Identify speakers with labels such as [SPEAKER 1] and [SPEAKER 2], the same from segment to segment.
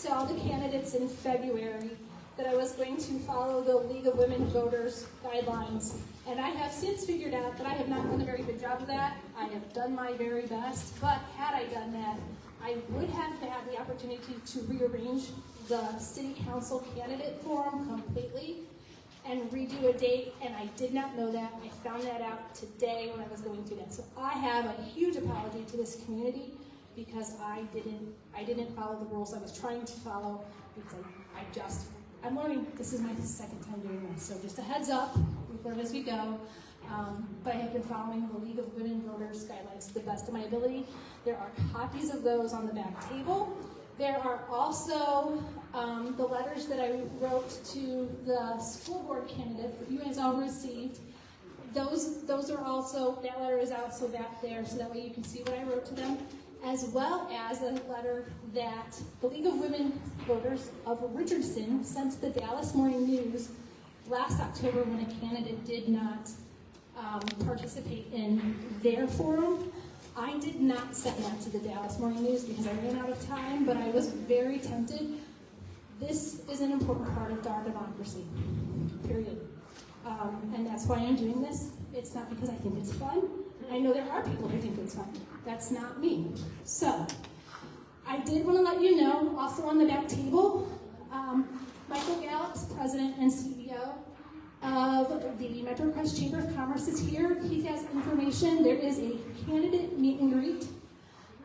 [SPEAKER 1] to all the candidates in February that I was going to follow the League of Women Voters guidelines. And I have since figured out that I have not done a very good job of that. I have done my very best, but had I done that, I would have had the opportunity to rearrange the city council candidate forum completely and redo a date, and I did not know that. I found that out today when I was going through that. So I have a huge apology to this community because I didn't follow the rules I was trying to follow because I'm learning. This is my second time doing this, so just a heads up, we learn as we go. But I have been following the League of Women Voters guidelines to the best of my ability. There are copies of those on the back table. There are also the letters that I wrote to the school board candidate that you guys all received. Those are also, that letter is also back there, so that way you can see what I wrote to them, as well as a letter that the League of Women Voters of Richardson sent to the Dallas Morning News last October when a candidate did not participate in their forum. I did not send that to the Dallas Morning News because I ran out of time, but I was very tempted. This is an important part of our democracy, period. And that's why I'm doing this. It's not because I think it's fun. I know there are people who think it's fun. That's not me. So, I did want to let you know, also on the back table, Michael Gallup's president and CEO of the Metro Crest Chamber of Commerce is here. He has information. There is a candidate meet and greet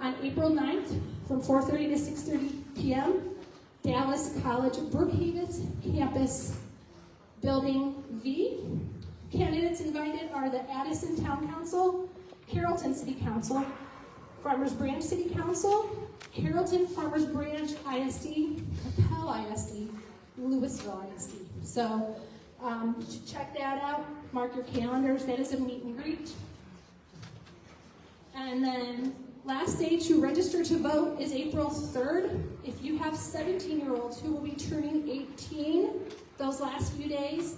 [SPEAKER 1] on April 9th from 4:30 to 6:30 p.m. Dallas College Brookhaven's campus, Building V. Candidates invited are the Addison Town Council, Carrollton City Council, Farmers Branch City Council, Carrollton-Farmers Branch ISD, Capel ISD, Louisville ISD. So you should check that out. Mark your calendars. That is a meet and greet. And then last day to register to vote is April 3rd. If you have 17-year-olds who will be turning 18 those last few days,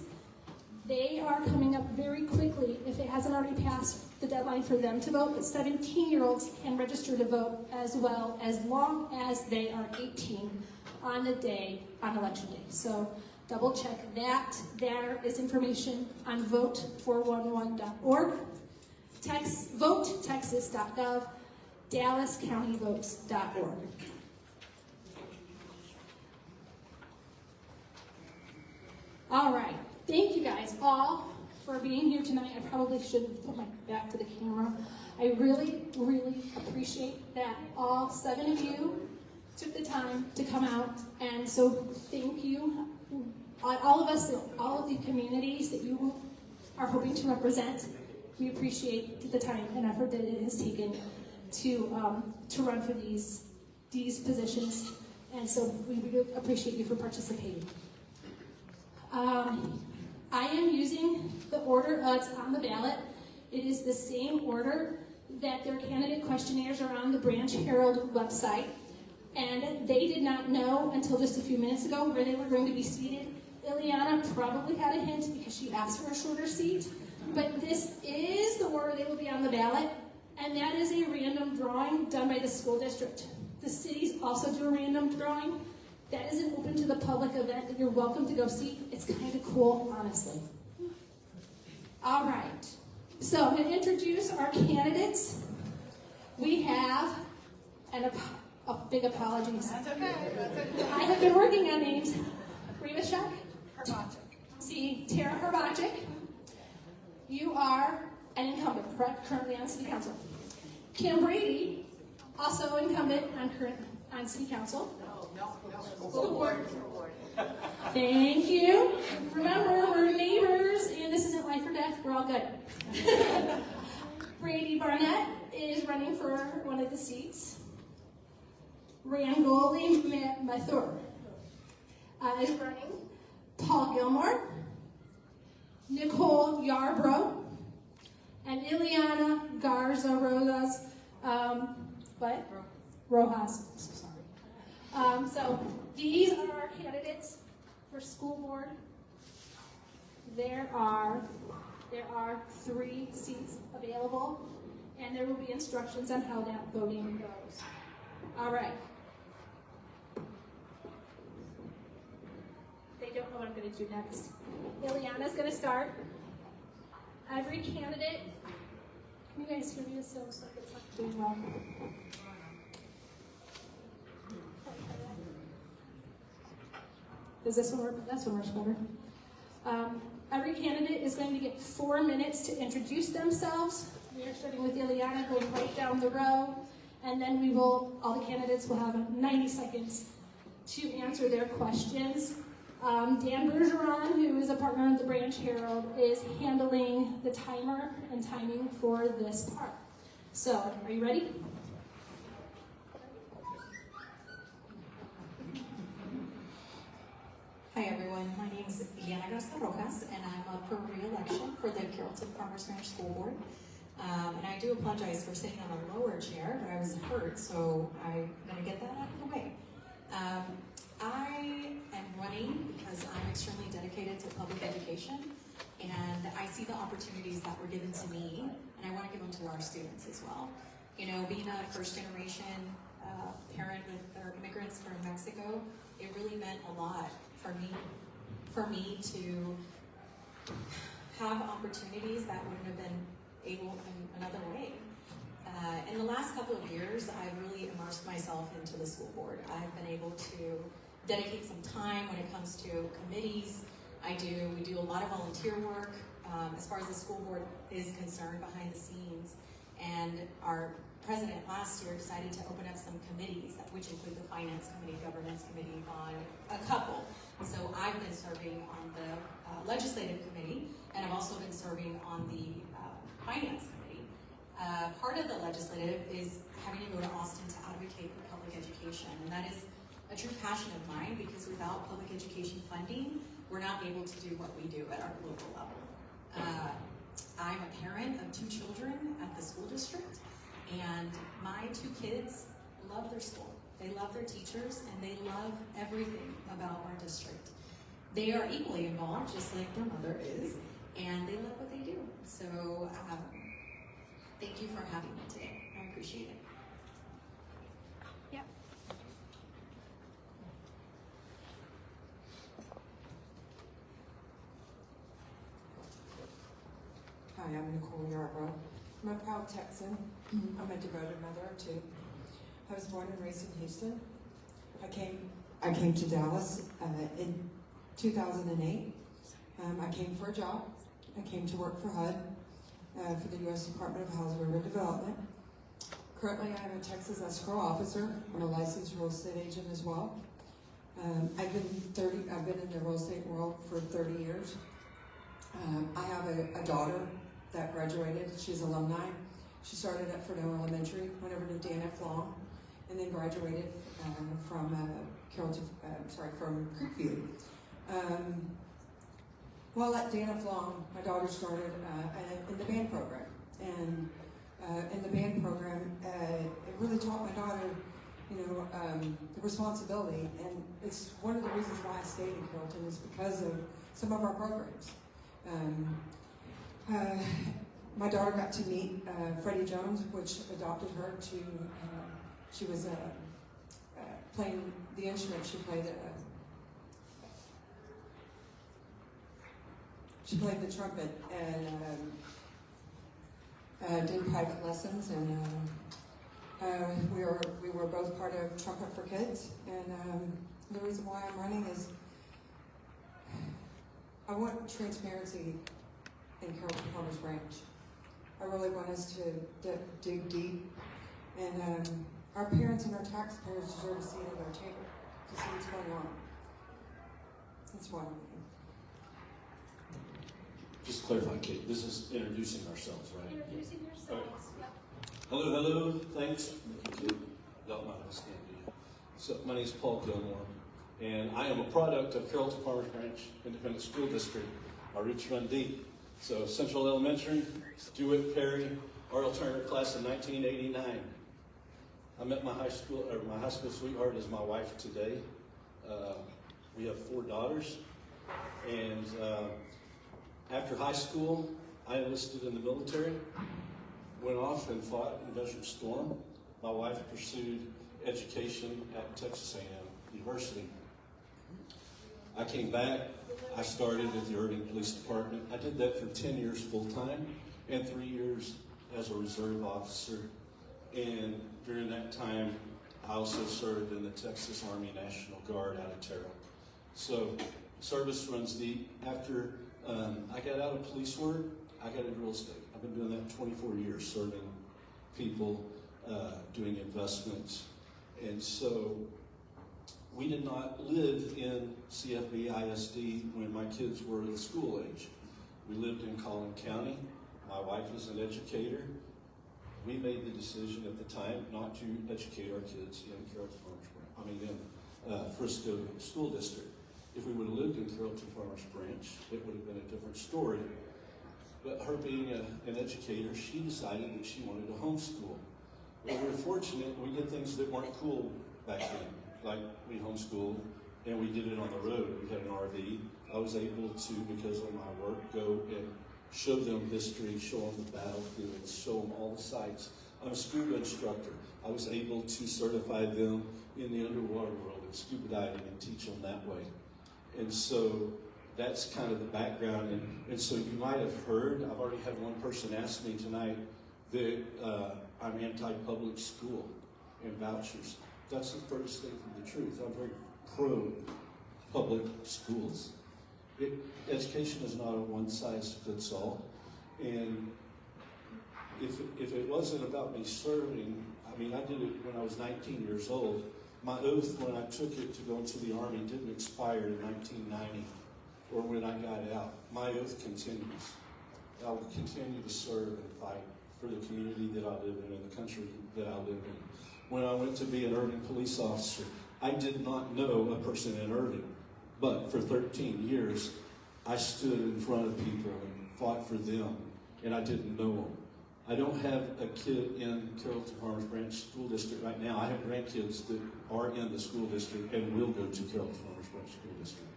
[SPEAKER 1] they are coming up very quickly if it hasn't already passed the deadline for them to vote. But 17-year-olds can register to vote as well, as long as they are 18 on the day, on election day. So double check that. There is information on vote411.org, votetexas.gov, dallascountyvotes.org. All right. Thank you guys all for being here tonight. I probably shouldn't put my back to the camera. I really, really appreciate that all 7 of you took the time to come out. And so thank you. All of us, all of the communities that you are hoping to represent, we appreciate the time and effort that it has taken to run for these positions. And so we really appreciate you for participating. I am using the order that's on the ballot. It is the same order that their candidate questionnaires are on the Branch Herald website. And they did not know until just a few minutes ago where they were going to be seated. Ileana probably had a hint because she asked for a shorter seat. But this is the order they will be on the ballot. And that is a random drawing done by the school district. The cities also do a random drawing. That is an open to the public event that you're welcome to go see. It's kind of cool, honestly. All right. So I'm going to introduce our candidates. We have a big apologies.
[SPEAKER 2] That's okay. That's okay.
[SPEAKER 1] I have been working on names. Hrbacek.
[SPEAKER 2] Hrbacek.
[SPEAKER 1] See, Tara Hrbacek. You are an incumbent, correct? Currently on City Council. Kim Brady, also incumbent on City Council. School board. Thank you. Remember, we're neighbors, and this isn't life or death. We're all good. Brady Barnett is running for one of the seats. Rangoli Manthur is running. Paul Gilmore. Nicole Yarbrough. And Ileana Garza-Rojas. Rojas. So these are our candidates for school board. There are 3 seats available, and there will be instructions on how that voting goes. All right. don't know what I'm going to do next. Ileana's going to start. Every candidate, can you guys hear me? This sounds like it's not doing well. Does this one work? That's one works better. Every candidate is going to get 4 minutes to introduce themselves. We are starting with Ileana, going right down the row, and then all the candidates will have 90 seconds to answer their questions. Dan Bergeron, who is a partner of the Branch Herald, is handling the timer and timing for this part. So, are you ready?
[SPEAKER 3] Hi everyone, my name is Ileana Garza-Rojas and I'm up for re-election for the Carrollton-Farmers Branch School Board. And I do apologize for sitting on a lower chair, but I was hurt, so I'm going to get that out of the way. I am running because I'm extremely dedicated to public education, and I see the opportunities that were given to me, and I want to give them to our students as well. You know, being a first-generation parent with immigrants from Mexico, it really meant a lot for me to have opportunities that wouldn't have been able in another way. In the last couple of years, I've really immersed myself into the school board. I've been able to dedicate some time when it comes to committees. We do a lot of volunteer work as far as the school board is concerned behind the scenes. And our president last year decided to open up some committees, which include the finance committee, governance committee, on a couple. So I've been serving on the legislative committee, and I've also been serving on the finance committee. Part of the legislative is having to go to Austin to advocate for public education, and that is a true passion of mine because without public education funding, we're not able to do what we do at our local level. I'm a parent of 2 children at the school district, and my 2 kids love their school. They love their teachers, and they love everything about our district. They are equally involved, just like their mother is, and they love what they do. So thank you for having me today. I appreciate it.
[SPEAKER 1] Yep.
[SPEAKER 4] Hi, I'm Nicole Yarbrough. I'm a proud Texan. I'm a devoted mother of 2. I was born and raised in Houston. I came to Dallas in 2008. I came for a job. I came to work for HUD, for the U.S. Department of Housing and Urban Development. Currently, I'm a Texas escrow officer. I'm a licensed real estate agent as well. I've been in the real estate world for 30 years. I have a daughter that graduated. She's alumni. She started at Fresno Elementary, went over to Dan F. Long, and then graduated from Creekview. While at Dan F. Long, my daughter started in the band program, and in the band program, it really taught my daughter, the responsibility. And it's one of the reasons why I stayed in Carrollton is because of some of our programs. My daughter got to meet Freddie Jones, which adopted her to. She was playing the instrument. She played the trumpet and did private lessons, and we were both part of Trumpet for Kids. And the reason why I'm running is I want transparency in Carrollton-Farmers Branch. I really want us to dig deep, and our parents and our taxpayers deserve a seat at our table to see what's going on. That's why I'm running.
[SPEAKER 5] Just to clarify, Kate, this is introducing ourselves, right?
[SPEAKER 1] Introducing yourselves. Yep.
[SPEAKER 5] Hello, thanks. Don't mind us, can't do you. So, my name is Paul Gilmore, and I am a product of Carrollton-Farmers Branch Independent School District. Our roots run deep. So, Central Elementary, Dewitt Perry, our alternative class in 1989. I met my high school sweetheart is my wife today. We have 4 daughters, and after high school, I enlisted in the military, went off and fought in Desert Storm. My wife pursued education at Texas A&M University. I came back I started at the Irving Police Department. I did that for 10 years full-time and 3 years as a reserve officer. And during that time, I also served in the Texas Army National Guard out of Terrell. So service runs deep. After I got out of police work, I got into real estate. I've been doing that 24 years, serving people, doing investments. And so we did not live in CFBISD when my kids were the school age. We lived in Collin County. My wife is an educator. We made the decision at the time not to educate our kids in Carrollton-Farmers, in Frisco School District. If we would have lived in Carrollton-Farmers Branch, it would have been a different story. But her being an educator, she decided that she wanted to homeschool. Well, we were fortunate, we did things that weren't cool back then. Like we homeschooled and we did it on the road. We had an RV. I was able to, because of my work, go and show them history, show them the battlefields, show them all the sites. I'm a scuba instructor. I was able to certify them in the underwater world in scuba diving and teach them that way. And so that's kind of the background. And so you might have heard, I've already had one person ask me tonight that I'm anti-public school and vouchers. That's the furthest thing from the truth. I'm very pro-public schools. Education is not a one-size-fits-all. And if it wasn't about me serving, I did it when I was 19 years old. My oath when I took it to go into the Army didn't expire in 1990 or when I got out. My oath continues. I will continue to serve and fight for the community that I live in and the country that I live in. When I went to be an Irving police officer, I did not know a person in Irving, but for 13 years, I stood in front of people and fought for them, and I didn't know them. I don't have a kid in Carrollton-Farmers Branch School District right now. I have grandkids that are in the school district and will go to Carrollton-Farmers Branch School District.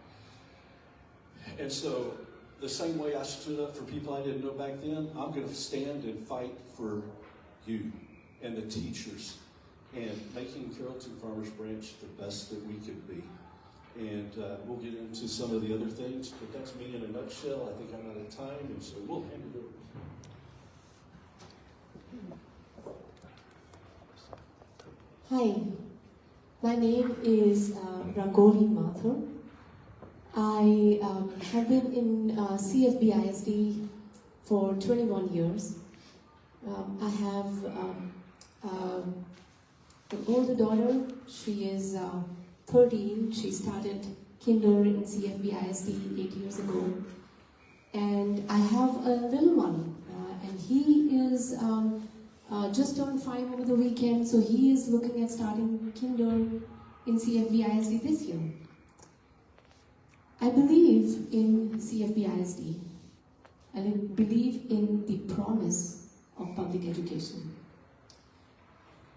[SPEAKER 5] And so, the same way I stood up for people I didn't know back then, I'm going to stand and fight for you and the teachers and making Carrollton-Farmers Branch the best that we could be. And we'll get into some of the other things, but that's me in a nutshell. I think I'm out of time, and so we'll hand it over.
[SPEAKER 6] Hi, my name is Rangoli Manthur. I have been in CFBISD for 21 years. I have an older daughter. She is 13. She started kinder in CFBISD 8 years ago. And I have a little one, and he is just turned 5 over the weekend, so he is looking at starting kinder in CFBISD this year. I believe in CFBISD. I believe in the promise of public education.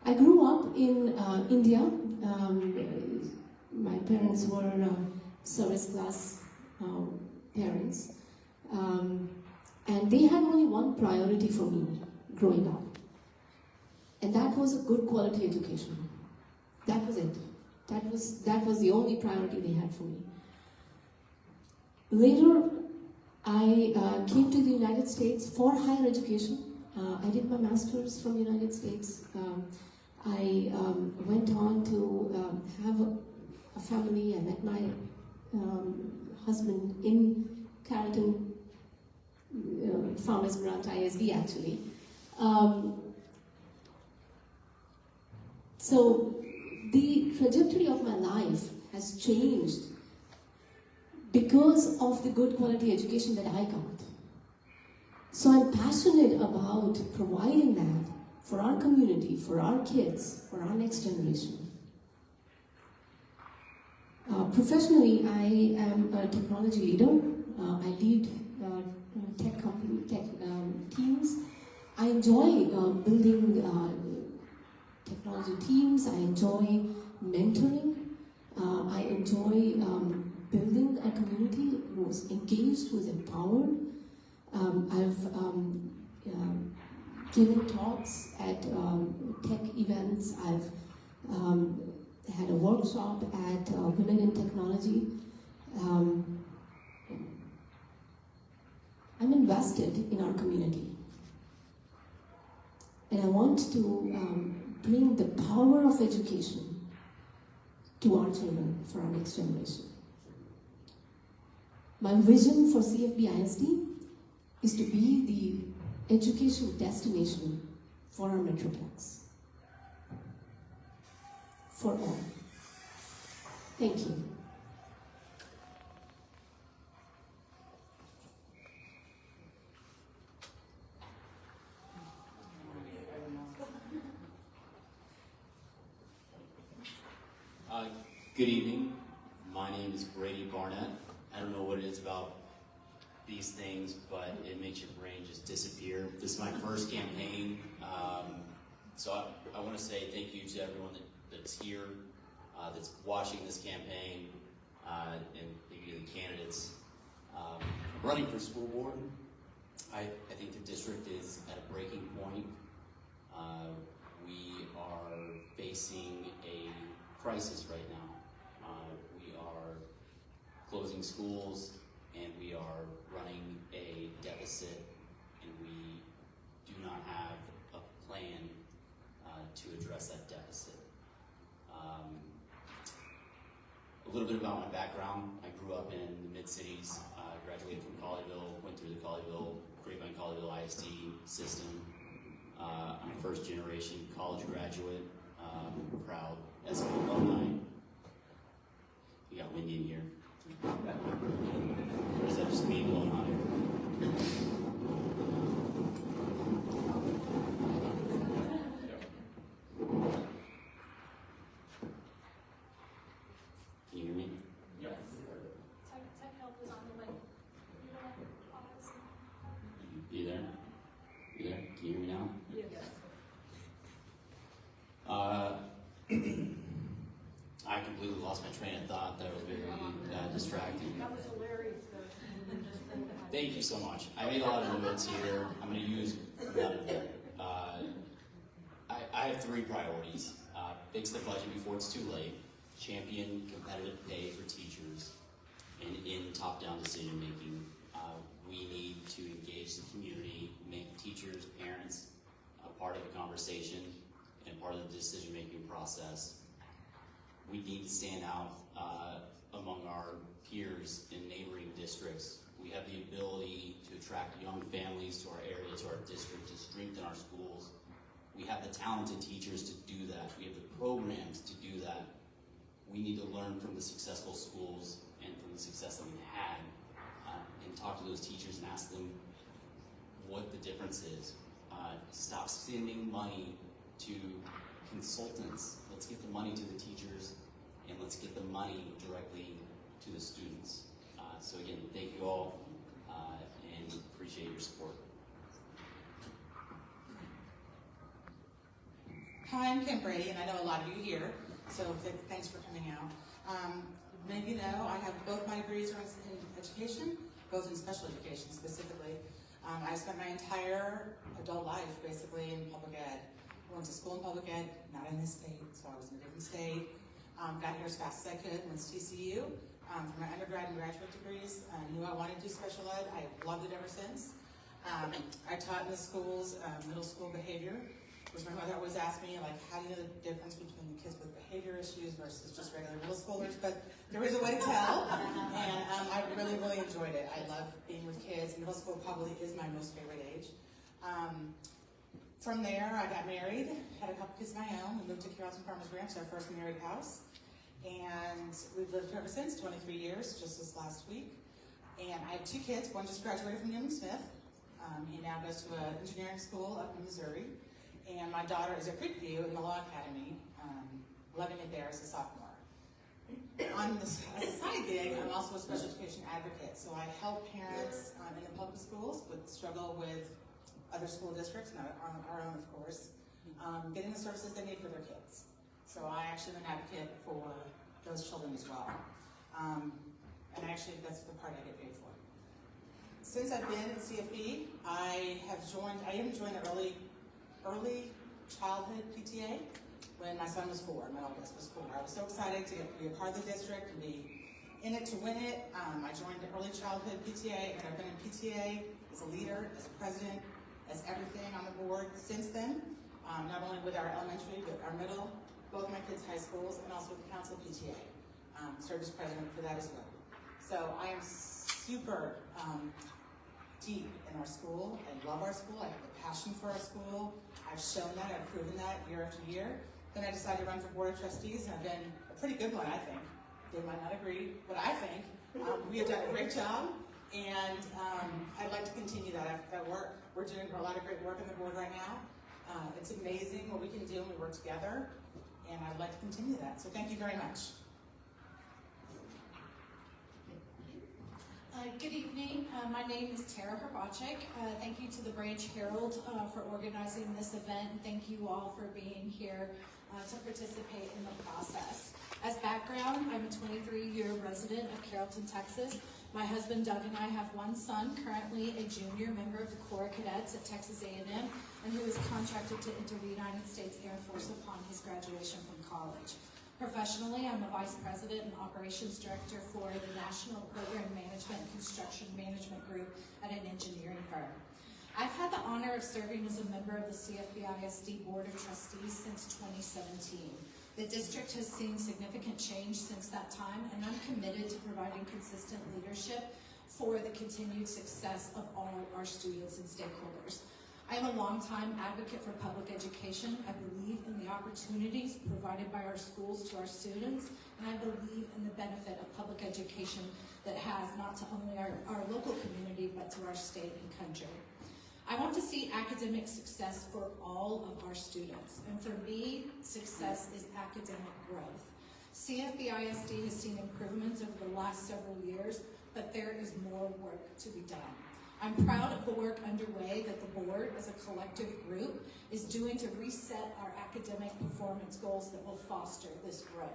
[SPEAKER 6] I grew up in India. My parents were service class parents, and they had only one priority for me growing up. And that was a good quality education. That was it. That was the only priority they had for me. Later, I came to the United States for higher education. I did my master's from the United States. I went on to have a family. I met my husband in Carrollton Farmers Branch ISD actually. So the trajectory of my life has changed because of the good quality education that I got. So I'm passionate about providing that for our community, for our kids, for our next generation. Professionally, I am a technology leader. I lead tech teams. I enjoy building technology teams. I enjoy mentoring. I enjoy building a community who's engaged, who's empowered. I've given talks at tech events. I've had a workshop at Women in Technology. I'm invested in our community. And I want to bring the power of education to our children, for our next generation. My vision for CFBISD is to be the education destination for our Metroplex. For all. Thank you.
[SPEAKER 7] Good evening. My name is Brady Barnett. I don't know what it is about these things, but it makes your brain just disappear. This is my first campaign, so I want to say thank you to everyone that's here, that's watching this campaign, and thank you to the candidates. Running for school board, I think the district is at a breaking point. We are facing a crisis right now. We are closing schools, and we are running a deficit, and we do not have a plan to address that deficit. A little bit about my background. I grew up in the mid-cities, graduated from Colleyville, went through the Grapevine-Colleyville ISD system. I'm a first-generation college graduate, proud SB alumni. We got windy in here. Or is that just me blowing hot air? Can you hear me?
[SPEAKER 1] Yes. Tech help is on the way. You don't have to pause.
[SPEAKER 7] You there? You there? Can you hear me now?
[SPEAKER 1] Yes.
[SPEAKER 7] I completely lost my train of thought. That was very distracting.
[SPEAKER 1] That was hilarious.
[SPEAKER 7] Thank you so much. I made a lot of notes here. I'm going to use none of them. I have three priorities. Fix the budget before it's too late. Champion competitive pay for teachers. And in top-down decision-making, we need to engage the community, make teachers, parents a part of the conversation and part of the decision-making process. We need to stand out among our peers in neighboring districts. We have the ability to attract young families to our area, to our district, to strengthen our schools. We have the talented teachers to do that. We have the programs to do that. We need to learn from the successful schools and from the success that we've had, and talk to those teachers and ask them what the difference is. Stop sending money to consultants. Let's get the money to the teachers, and let's get the money directly to the students. So again, thank you all, and appreciate your support.
[SPEAKER 2] Hi, I'm Kim Brady, and I know a lot of you here, so thanks for coming out. Many of you know I have both my degrees are in education, both in special education specifically. I spent my entire adult life basically in public ed. I went to school in public ed, not in this state, so I was in a different state. Got here as fast as I could, went to TCU for my undergrad and graduate degrees. Knew I wanted to do special ed. I've loved it ever since. I taught in the schools, middle school behavior, which my mother always asked me, like, how do you know the difference between the kids with behavior issues versus just regular middle schoolers? But there is a way to tell, and I really, really enjoyed it. I love being with kids. Middle school probably is my most favorite age. From there, I got married, had a couple kids of my own. We moved to Carrollton-Farmers Ranch, our first married house. And we've lived here ever since, 23 years, just this last week. And I have two kids. One just graduated from Smith. He now goes to an engineering school up in Missouri. And my daughter is at Creekview in the Law Academy, loving it there as a sophomore. On the side gig, I'm also a special education advocate. So I help parents in the public schools struggle with other school districts, not our own, of course, getting the services they need for their kids. So I actually am an advocate for those children as well. And actually, that's the part I get paid for. Since I've been at CFB, I even joined the early childhood PTA when my son was 4, my oldest was 4. I was so excited to be a part of the district and be in it to win it. I joined the early childhood PTA, and I've been in PTA as a leader, as president, as everything on the board since then, not only with our elementary, but our middle, both my kids' high schools, and also with the council PTA. Served as president for that as well. So I am super deep in our school. I love our school. I have a passion for our school. I've shown that. I've proven that year after year. Then I decided to run for board of trustees, and I've been a pretty good one, I think. They might not agree, but I think we have done a great job, and I'd like to continue that work. We're doing a lot of great work on the board right now. It's amazing what we can do when we work together, and I'd like to continue that. So thank you very much.
[SPEAKER 8] Good evening. My name is Hrbacek. Thank you to the Branch Herald for organizing this event, and thank you all for being here to participate in the process. As background, I'm a 23-year resident of Carrollton, Texas. My husband Doug and I have one son, currently a junior member of the Corps of Cadets at Texas A&M, and who is contracted to enter the United States Air Force upon his graduation from college. Professionally, I'm a vice president and operations director for the National Program Management and Construction Management Group at an engineering firm. I've had the honor of serving as a member of the CFBISD Board of Trustees since 2017. The district has seen significant change since that time, and I'm committed to providing consistent leadership for the continued success of all our students and stakeholders. I am a longtime advocate for public education. I believe in the opportunities provided by our schools to our students, and I believe in the benefit of public education that has not to only our local community, but to our state and country. I want to see academic success for all of our students, and for me, success is academic growth. CFBISD has seen improvements over the last several years, but there is more work to be done. I'm proud of the work underway that the board, as a collective group, is doing to reset our academic performance goals that will foster this growth.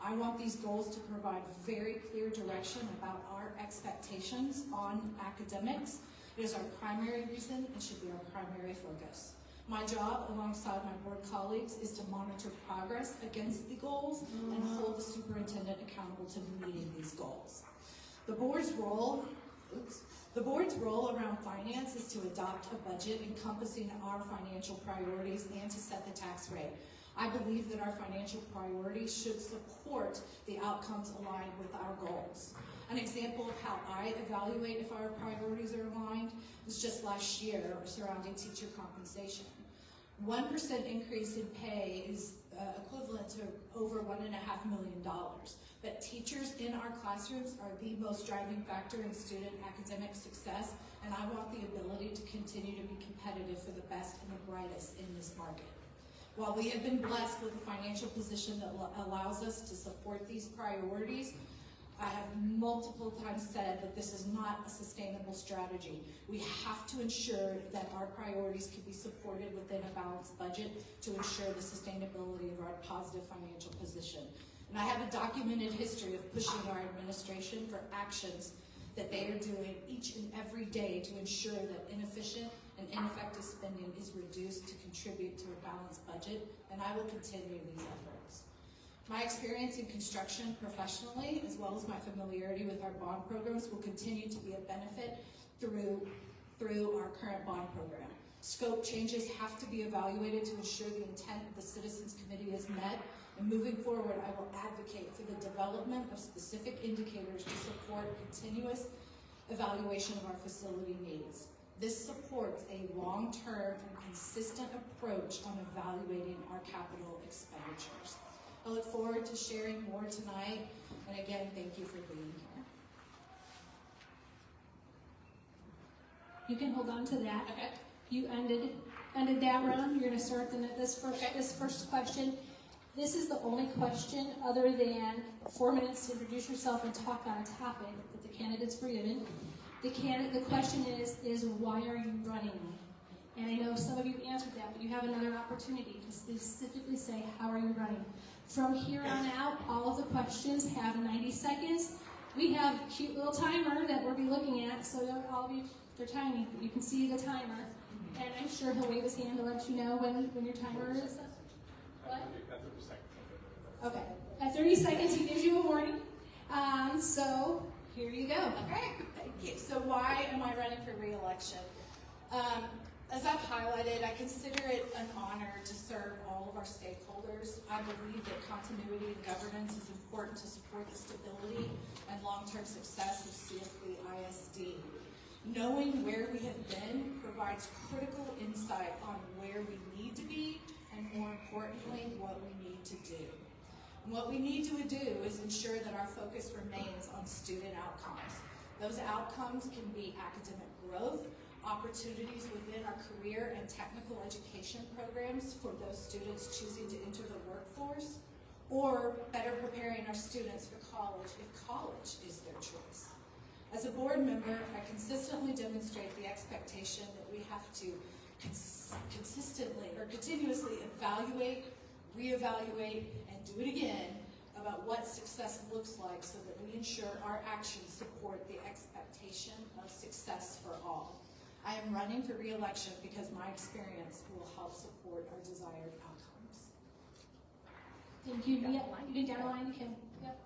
[SPEAKER 8] I want these goals to provide very clear direction about our expectations on academics. It is our primary reason and should be our primary focus. My job, alongside my board colleagues, is to monitor progress against the goals and hold the superintendent accountable to meeting these goals. The board's role around finance is to adopt a budget encompassing our financial priorities and to set the tax rate. I believe that our financial priorities should support the outcomes aligned with our goals. An example of how I evaluate if our priorities are aligned was just last year surrounding teacher compensation. 1% increase in pay is equivalent to over $1.5 million. But teachers in our classrooms are the most driving factor in student academic success, and I want the ability to continue to be competitive for the best and the brightest in this market. While we have been blessed with a financial position that allows us to support these priorities, I have multiple times said that this is not a sustainable strategy. We have to ensure that our priorities can be supported within a balanced budget to ensure the sustainability of our positive financial position. And I have a documented history of pushing our administration for actions that they are doing each and every day to ensure that inefficient and ineffective spending is reduced to contribute to a balanced budget, and I will continue these efforts. My experience in construction professionally, as well as my familiarity with our bond programs, will continue to be a benefit through our current bond program. Scope changes have to be evaluated to ensure the intent of the Citizens Committee is met, and moving forward, I will advocate for the development of specific indicators to support continuous evaluation of our facility needs. This supports a long-term and consistent approach on evaluating our capital expenditures. I look forward to sharing more tonight, and again, thank you for being here.
[SPEAKER 1] You can hold on to that.
[SPEAKER 8] Okay.
[SPEAKER 1] You ended that round. You're going to start this first question. This is the only question other than 4 minutes to introduce yourself and talk on a topic that the candidates were given. The question is why are you running? And I know some of you answered that, but you have another opportunity to specifically say how are you running. From here on out, all of the questions have 90 seconds. We have a cute little timer that we'll be looking at, so they're tiny, but you can see the timer. And I'm sure he'll wave his hand to let you know when your timer is. What? Okay. At 30 seconds, he gives you a warning. So
[SPEAKER 8] Here you go. Okay, thank you. So why am I running for re-election? As I've highlighted, I consider it an honor to serve all of our stakeholders. I believe that continuity and governance is important to support the stability and long-term success of CFBISD. Knowing where we have been provides critical insight on where we need to be, and more importantly, what we need to do. And what we need to do is ensure that our focus remains on student outcomes. Those outcomes can be academic growth, opportunities within our career and technical education programs for those students choosing to enter the workforce, or better preparing our students for college if college is their choice. As a board member, I consistently demonstrate the expectation that we have to consistently or continuously evaluate, reevaluate, and do it again about what success looks like so that we ensure our actions support the expectation of success for all. I am running for re-election because my experience will help support our desired outcomes.
[SPEAKER 1] Thank you. Yeah, you can down the line, you can. Yep.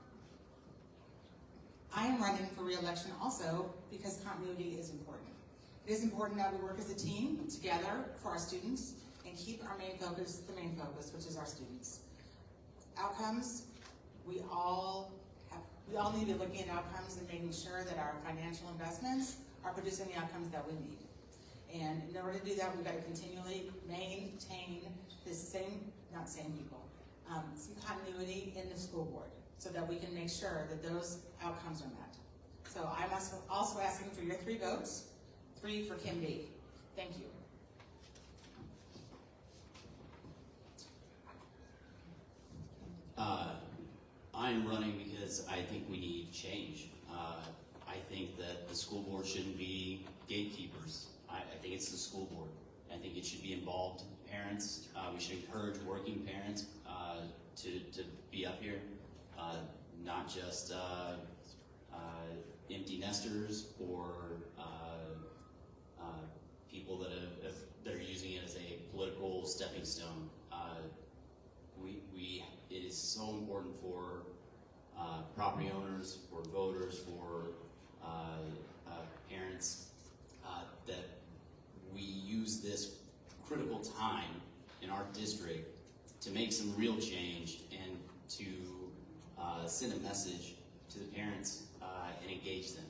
[SPEAKER 2] I am running for re-election also because continuity is important. It is important that we work as a team together for our students and keep our main focus, the main focus, which is our students. Outcomes, we all need to be looking at outcomes and making sure that our financial investments are producing the outcomes that we need. And in order to do that, we've got to continually maintain some continuity in the school board so that we can make sure that those outcomes are met. So I'm also asking for your 3 votes, 3 for Kim B. Thank you.
[SPEAKER 7] I am running because I think we need change. I think that the school board shouldn't be gatekeepers. I think it's the school board. I think it should be involved parents. We should encourage working parents to be up here, not just empty nesters or people that are using it as a political stepping stone. It is so important for property owners, for voters, for parents that we use this critical time in our district to make some real change and to send a message to the parents and engage them.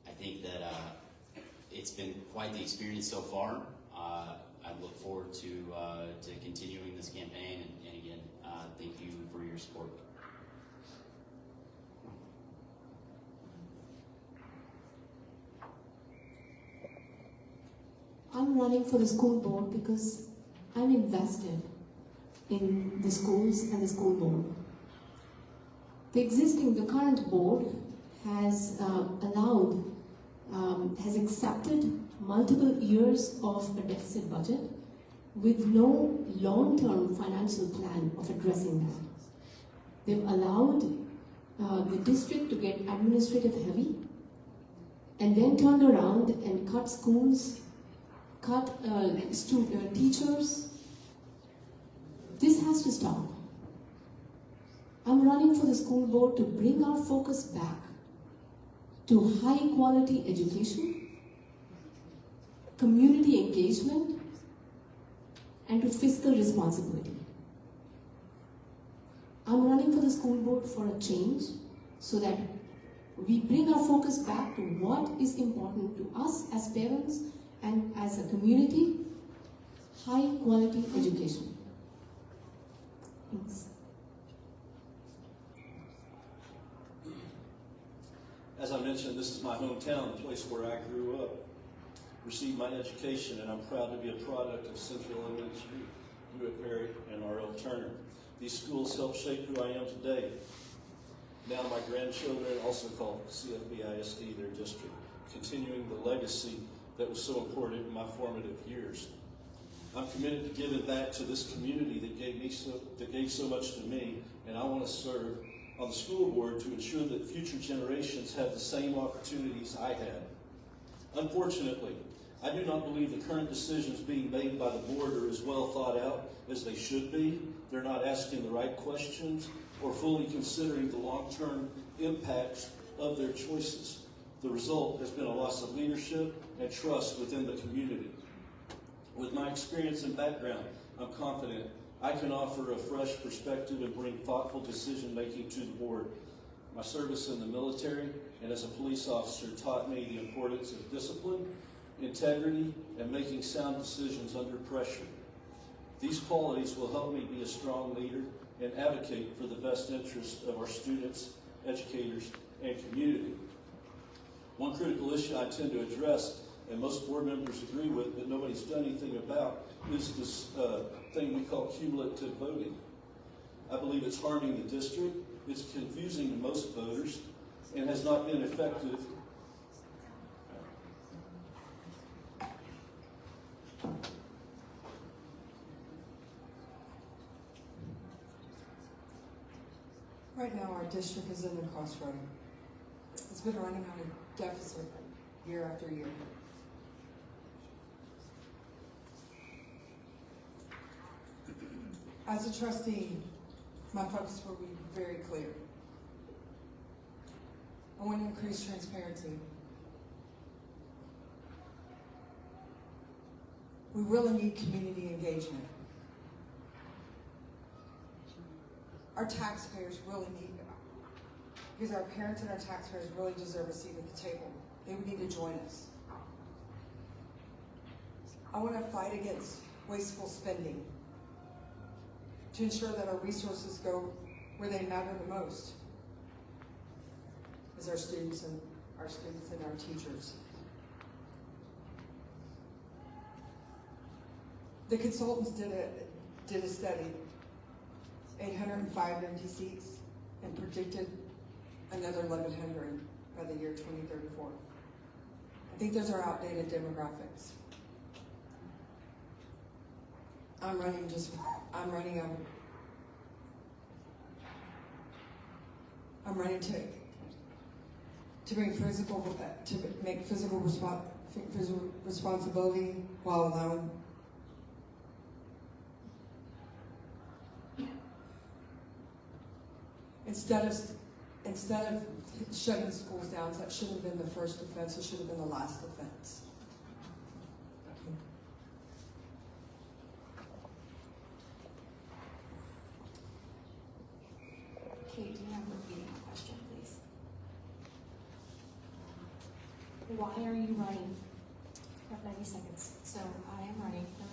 [SPEAKER 7] I think that it's been quite the experience so far. I look forward to continuing this campaign, and again, thank you for your support.
[SPEAKER 6] I'm running for the school board because I'm invested in the schools and the school board. The current board has has accepted multiple years of a deficit budget with no long-term financial plan of addressing that. They've allowed the district to get administrative heavy and then turned around and cut schools, cut teachers. This has to stop. I'm running for the school board to bring our focus back to high-quality education, community engagement, and to fiscal responsibility. I'm running for the school board for a change so that we bring our focus back to what is important to us as parents and as a community, high-quality education. Thanks.
[SPEAKER 5] As I mentioned, this is my hometown, the place where I grew up, received my education, and I'm proud to be a product of Central Elementary, Hewitt Perry, and R.L. Turner. These schools helped shape who I am today. Now my grandchildren also call CFBISD their district, continuing the legacy that was so important in my formative years. I'm committed to giving back to this community that gave so much to me, and I want to serve on the school board to ensure that future generations have the same opportunities I had. Unfortunately, I do not believe the current decisions being made by the board are as well thought out as they should be. They're not asking the right questions, or fully considering the long-term impacts of their choices. The result has been a loss of leadership and trust within the community. With my experience and background, I'm confident I can offer a fresh perspective and bring thoughtful decision-making to the board. My service in the military and as a police officer taught me the importance of discipline, integrity, and making sound decisions under pressure. These qualities will help me be a strong leader and advocate for the best interests of our students, educators, and community. One critical issue I tend to address, and most board members agree with, but nobody's done anything about, is this thing we call cumulative voting. I believe it's harming the district, it's confusing to most voters, and has not been effective.
[SPEAKER 4] Right now, our district is in the crossroad. It's been running on a deficit year after year. As a trustee, my focus will be very clear. I want to increase transparency. We really need community engagement. Our taxpayers really need it. Because our parents and our taxpayers really deserve a seat at the table. They would need to join us. I want to fight against wasteful spending to ensure that our resources go where they matter the most, as our students and our teachers. The consultants did a study, 805 empty seats, and predicted another 1,100 by the year 2034. I think those are outdated demographics. I'm running to bring to make physical responsibility while allowing instead of shutting schools down. That shouldn't have been the first offense. It should have been the last offense.
[SPEAKER 3] Kate, do you have a repeating question, please?
[SPEAKER 1] Why are you running? You have 90 seconds.
[SPEAKER 3] So I am running for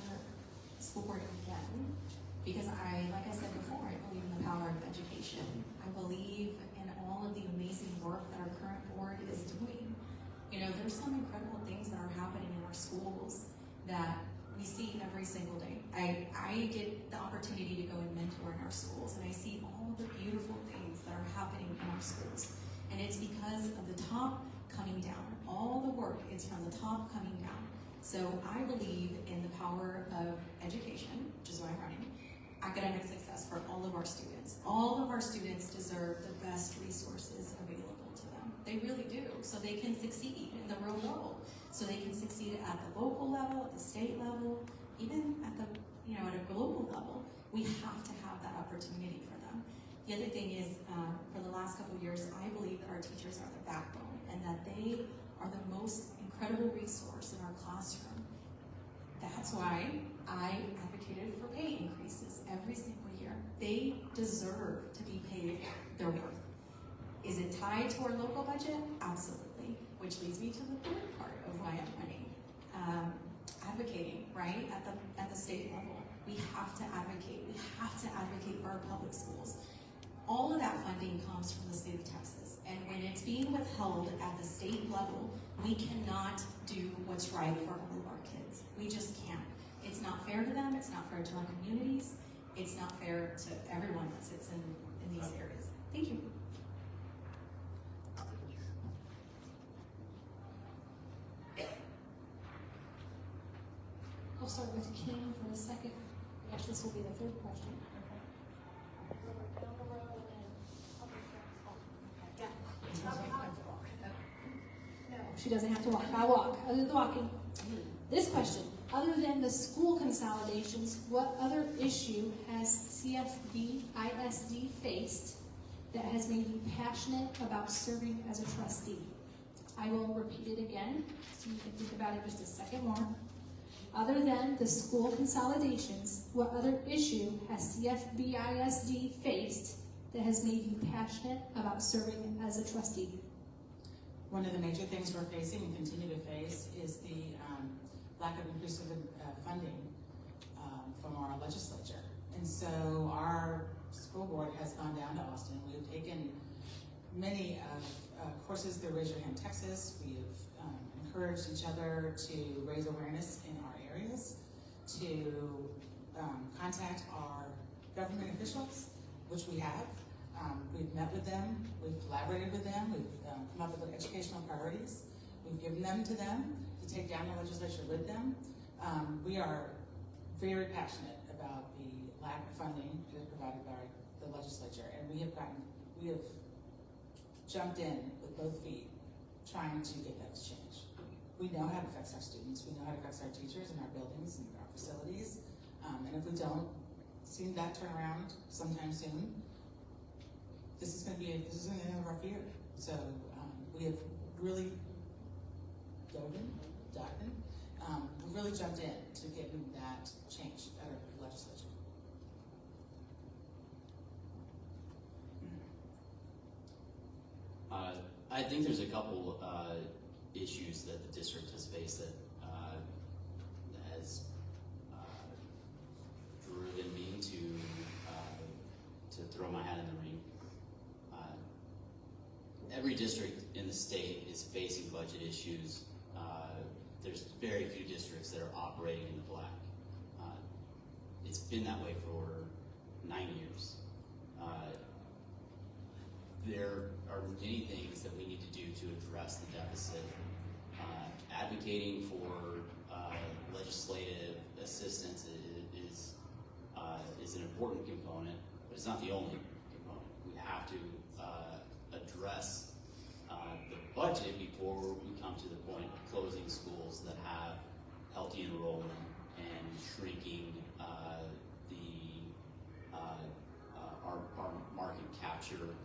[SPEAKER 3] school board again because like I said before, I believe in the power of education. I believe in all of the amazing work that our current board is doing. You know, there's some incredible things that are happening in our schools that we see every single day. I get the opportunity to go and mentor in our schools, and I see all the beautiful things that are happening in our schools. And it's because of the top coming down. All the work is from the top coming down. So I believe in the power of education, which is why I'm running. Academic success for all of our students. All of our students deserve the best resources available to them. They really do, so they can succeed in the real world. So they can succeed at the local level, at the state level, even at the, at a global level. We have to have that opportunity for them. The other thing is, for the last couple of years, I believe that our teachers are the backbone and that they are the most incredible resource in our classroom. That's why I advocated for pay increases every single year. They deserve to be paid their worth. Is it tied to our local budget? Absolutely. Which leads me to the third part of why I'm running. Advocating, right? At the state level. We have to advocate. We have to advocate for our public schools. All of that funding comes from the state of Texas. And when it's being withheld at the state level, we cannot do what's right for all of our kids. We just can't. It's not fair to them. It's not fair to our communities. It's not fair to everyone that sits in these areas. Thank you.
[SPEAKER 1] I'll start with Kim for a second. I guess this will be the third question. No, she doesn't have to walk. I'll walk. I'll do the walking. This question. Other than the school consolidations, what other issue has CFBISD faced that has made you passionate about serving as a trustee? I will repeat it again so you can think about it just a second more. Other than the school consolidations, what other issue has CFBISD faced that has made you passionate about serving as a trustee?
[SPEAKER 2] One of the major things we're facing and continue to face is the lack of inclusive funding from our legislature. And so our school board has gone down to Austin. We've taken many courses through Raise Your Hand Texas. We've encouraged each other to raise awareness in our areas, to contact our government officials, which we have. We've met with them, we've collaborated with them, we've come up with educational priorities. We've given them to them to take down the legislature with them. We are very passionate about the lack of funding that is provided by the legislature, and we have jumped in with both feet trying to get that to change. We know how it affects our students, we know how it affects our teachers and our buildings and our facilities, and if we don't see that turn around sometime soon, this is going to end of our year. So we have really dove in. We've really jumped in to getting that change at our legislature.
[SPEAKER 7] I think there's a couple issues that the district has faced that has driven me to throw my hat in the ring. Every district in the state is facing budget issues. There's very few districts that are operating in the black. It's been that way for 9 years. There are many things that we need to do to address the deficit. Advocating for legislative assistance is an important component, but it's not the only component. We have to address the budget before we come to the point of closing schools that have healthy enrollment and shrinking our market capture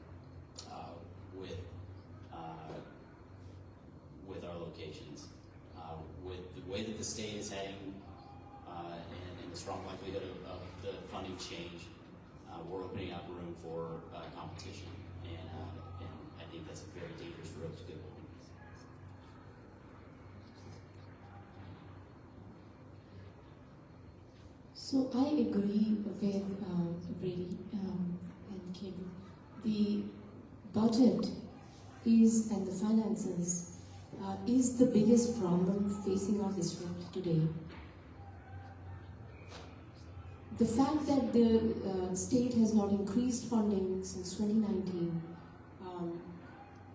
[SPEAKER 7] with our locations. With the way that the state is heading and the strong likelihood of the funding change, we're opening up room for competition, and I think that's a very dangerous road to go on.
[SPEAKER 6] So I agree with Brady and Kim. The budget and the finances is the biggest problem facing our district today. The fact that the state has not increased funding since 2019,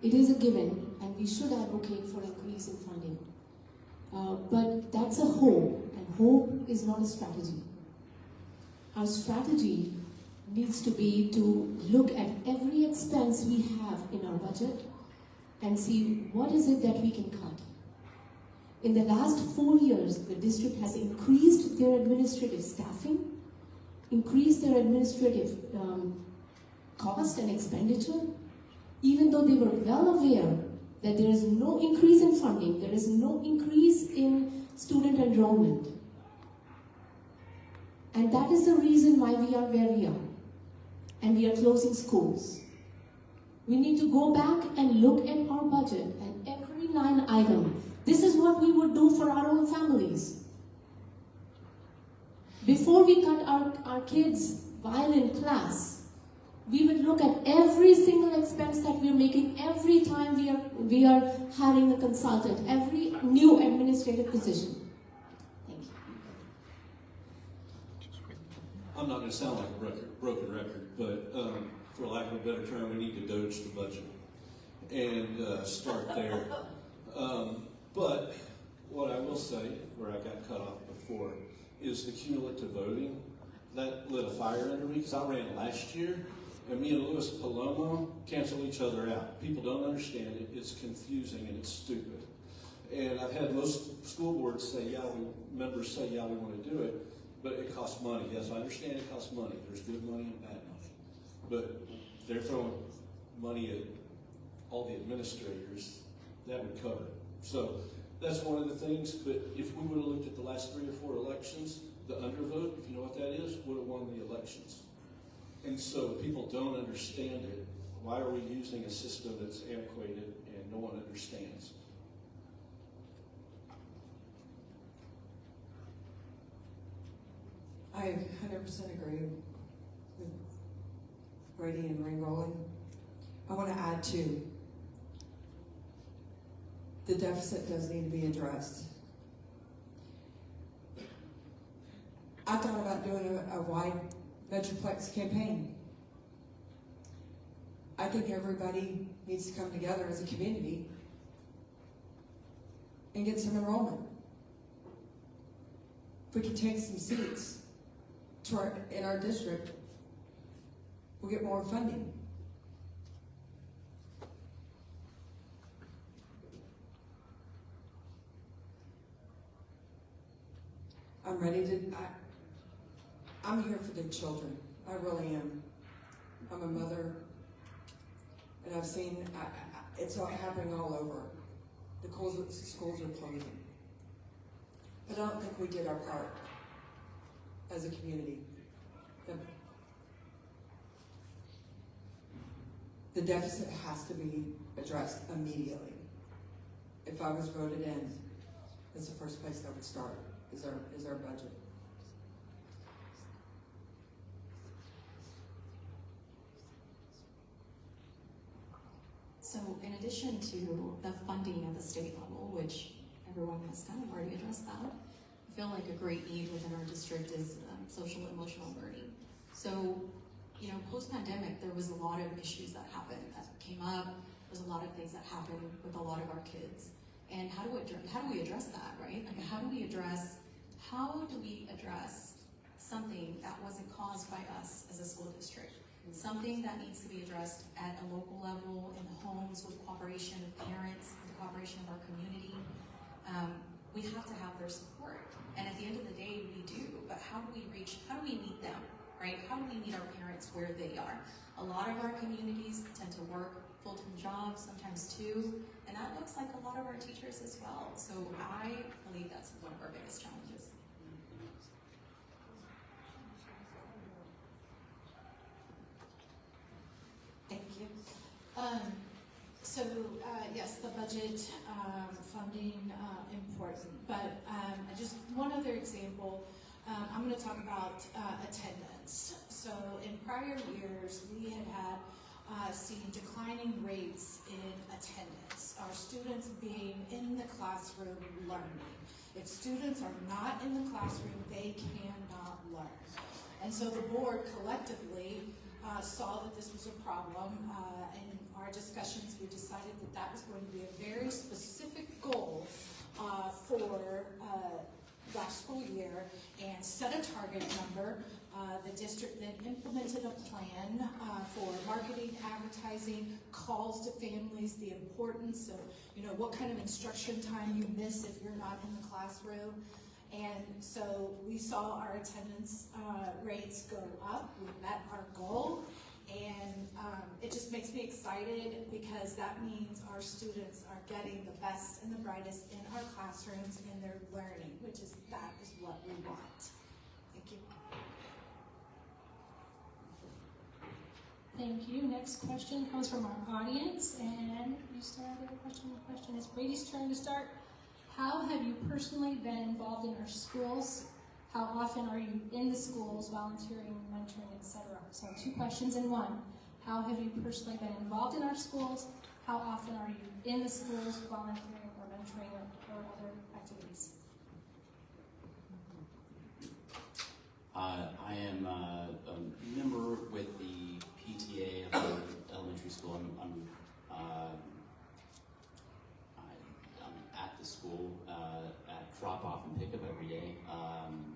[SPEAKER 6] it is a given, and we should advocate for increase in funding. But that's a hope, and hope is not a strategy. Our strategy needs to be to look at every expense we have in our budget and see what is it that we can cut. In the last 4 years, the district has increased their administrative staffing, increased their administrative cost and expenditure, even though they were well aware that there is no increase in funding, there is no increase in student enrollment. And that is the reason why we are where we are. And we are closing schools. We need to go back and look at our budget and every line item. This is what we would do for our own families. Before we cut our kids' violin class, we would look at every single expense that we are making every time we are hiring a consultant, every new administrative position. Thank you.
[SPEAKER 5] I'm not going to sound like a broken record, but for lack of a better term, we need to doge the budget and start there. But what I will say, where I got cut off before, is the cumulative voting. That lit a fire under me, because I ran last year, and me and Luis Palomo cancel each other out. People don't understand it. It's confusing and it's stupid. And I've had most school boards say, members say, yeah, we want to do it, but it costs money. Yes, I understand it costs money. There's good money and bad money. But they're throwing money at all the administrators, that would cover it. So that's one of the things, but if we would have looked at the last 3 or 4 elections, the undervote, if you know what that is, would have won the elections. And so people don't understand it. Why are we using a system that's antiquated and no one understands?
[SPEAKER 4] I 100% agree with Brady and Rangoli. I want to add too, the deficit does need to be addressed. I thought about doing a wide Metroplex campaign. I think everybody needs to come together as a community and get some enrollment. If we can take some seats in our district, we'll get more funding. I'm ready to, I'm here for the children. I really am. I'm a mother, and I've seen, it's all happening all over. The schools are closing. But I don't think we did our part as a community. The deficit has to be addressed immediately. If I was voted in, that's the first place I would start, is our budget.
[SPEAKER 3] So in addition to the funding at the state level, which everyone has kind of already addressed that, I feel like a great need within our district is social and emotional learning. So, you know, post-pandemic, there was a lot of issues that happened, that came up. There's a lot of things that happened with a lot of our kids. And how do we address that, right? Like, how do we address something that wasn't caused by us as a school district? Something that needs to be addressed at a local level, in the homes, with cooperation of parents, with cooperation of our community. We have to have their support. And at the end of the day, we do, but how do we meet them, right? How do we meet our parents where they are? A lot of our communities tend to work full-time jobs, sometimes 2, and that looks like a lot of our teachers as well. So I believe that's one of our biggest challenges.
[SPEAKER 8] Thank you. Yes, the budget funding important, but just one other example. I'm going to talk about attendance. So in prior years, we had seen declining rates in attendance. Our students being in the classroom learning. If students are not in the classroom, they cannot learn. And so the board collectively saw that this was a problem. In our discussions, we decided that that was going to be a very specific goal for last school year and set a target number. The district then implemented a plan for marketing, advertising, calls to families, the importance of, what kind of instruction time you miss if you're not in the classroom. And so we saw our attendance rates go up. We met our goal, and it just makes me excited because that means our students are getting the best and the brightest in our classrooms, and they're learning, that is what we want. Thank you.
[SPEAKER 1] Thank you. Next question comes from our audience, and you started a question. The question is Brady's turn to start. How have you personally been involved in our schools? How often are you in the schools, volunteering, mentoring, etc.? So 2 questions in one. How have you personally been involved in our schools? How often are you in the schools, volunteering or mentoring or other activities?
[SPEAKER 7] I am a member with the PTA of the elementary school. I'm at the school at drop-off and pick-up every day. I'm